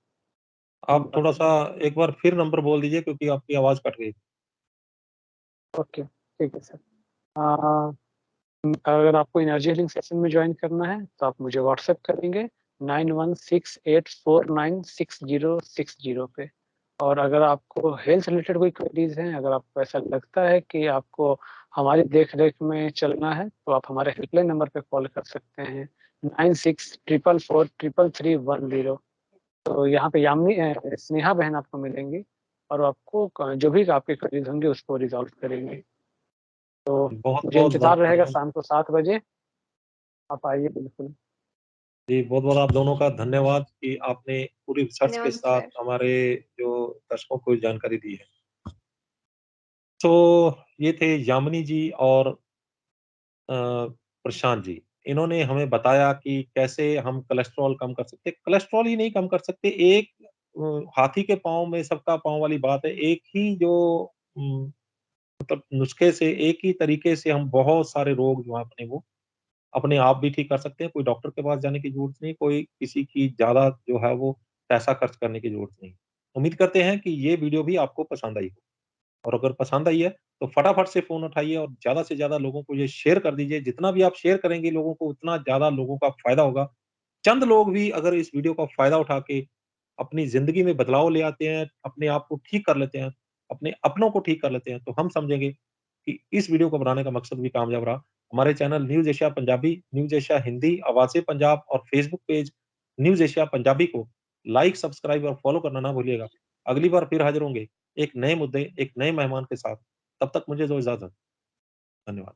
आप थोड़ा-सा एक बार फिर नंबर बोल दीजिए क्योंकि आपकी आवाज़ कट गई। ओके, ठीक है सर। अगर आपको एनर्जी हीलिंग सेशन में जॉइन करना है, तो आप मुझे व्हाट्सएप करेंगे 9168496060 पे। और अगर आपको हेल्थ रिलेटेड कोई क्वेरीज़ हैं, अगर आपको ऐसा लगता है कि आपको हमारी देख-रेख में चलना है, तो आप हमारे हेल्पलाइन नंबर पे कॉल कर सकते हैं 9644433310। तो यहाँ पे यामिनी स्नेहा बहन आपको मिलेंगी, और आपको जो भी आपकी क्वेरीज़ होंगी उसको रिज़ॉल्व करेंगी। तो मुझे बहुत-बहुत इंतज़ार रहेगा धन्यवाद। शाम को 7 बजे, आप आइए बिल्कुल। जी, बहुत-बहुत आप दोनों का धन्यवाद कि आपने पूरी रिसर्च के धन्यवाद साथ सर। हमारे जो दर्शकों को जानकारी दी है। तो ये थे यामिनी जी और अ, प्रशांत जी। इन्होंने हमें बताया कि कैसे हम कोलेस्ट्रॉल कम कर सकते हैं। कोलेस्ट्रॉल ही नहीं कम कर सकते, एक हाथी के पाँव में सबका पाँव वाली बात है। एक ही जो उम, मतलब नुस्खे से, एक ही तरीके से हम बहुत सारे रोग जो हैं अपने वो अपने आप भी ठीक कर सकते हैं। कोई डॉक्टर के पास जाने की ज़रूरत नहीं, कोई किसी की ज़्यादा जो है वो पैसा खर्च करने की ज़रूरत नहीं। उम्मीद करते हैं कि ये वीडियो भी आपको पसंद आई हो। और अगर पसंद आई है, तो फटाफट से फ़ोन उठाइए और ज़्यादा से ज़्यादा लोगों को ये शेयर कर दीजिए। जितना भी आप शेयर करेंगे लोगों को, उतना ज़्यादा लोगों का फ़ायदा होगा। चंद लोग भी अगर इस वीडियो का फ़ायदा उठा के अपनी ज़िंदगी में बदलाव ले आते हैं, अपने आप को ठीक कर लेते हैं, अपने अपनों को ठीक कर लेते हैं, तो हम समझेंगे कि इस वीडियो को बनाने का मकसद भी कामयाब रहा। हमारे channel news Asia Punjabi, news Asia Hindi, आवाज़े पंजाब और Facebook page news Asia Punjabi को लाइक, सब्सक्राइब और फ़ॉलो करना ना भूलिएगा। अगली बार फिर हाज़िर होंगे एक नए मुद्दे, एक नए मेहमान के साथ। तब तक मुझे दो इजाज़त। धन्यवाद।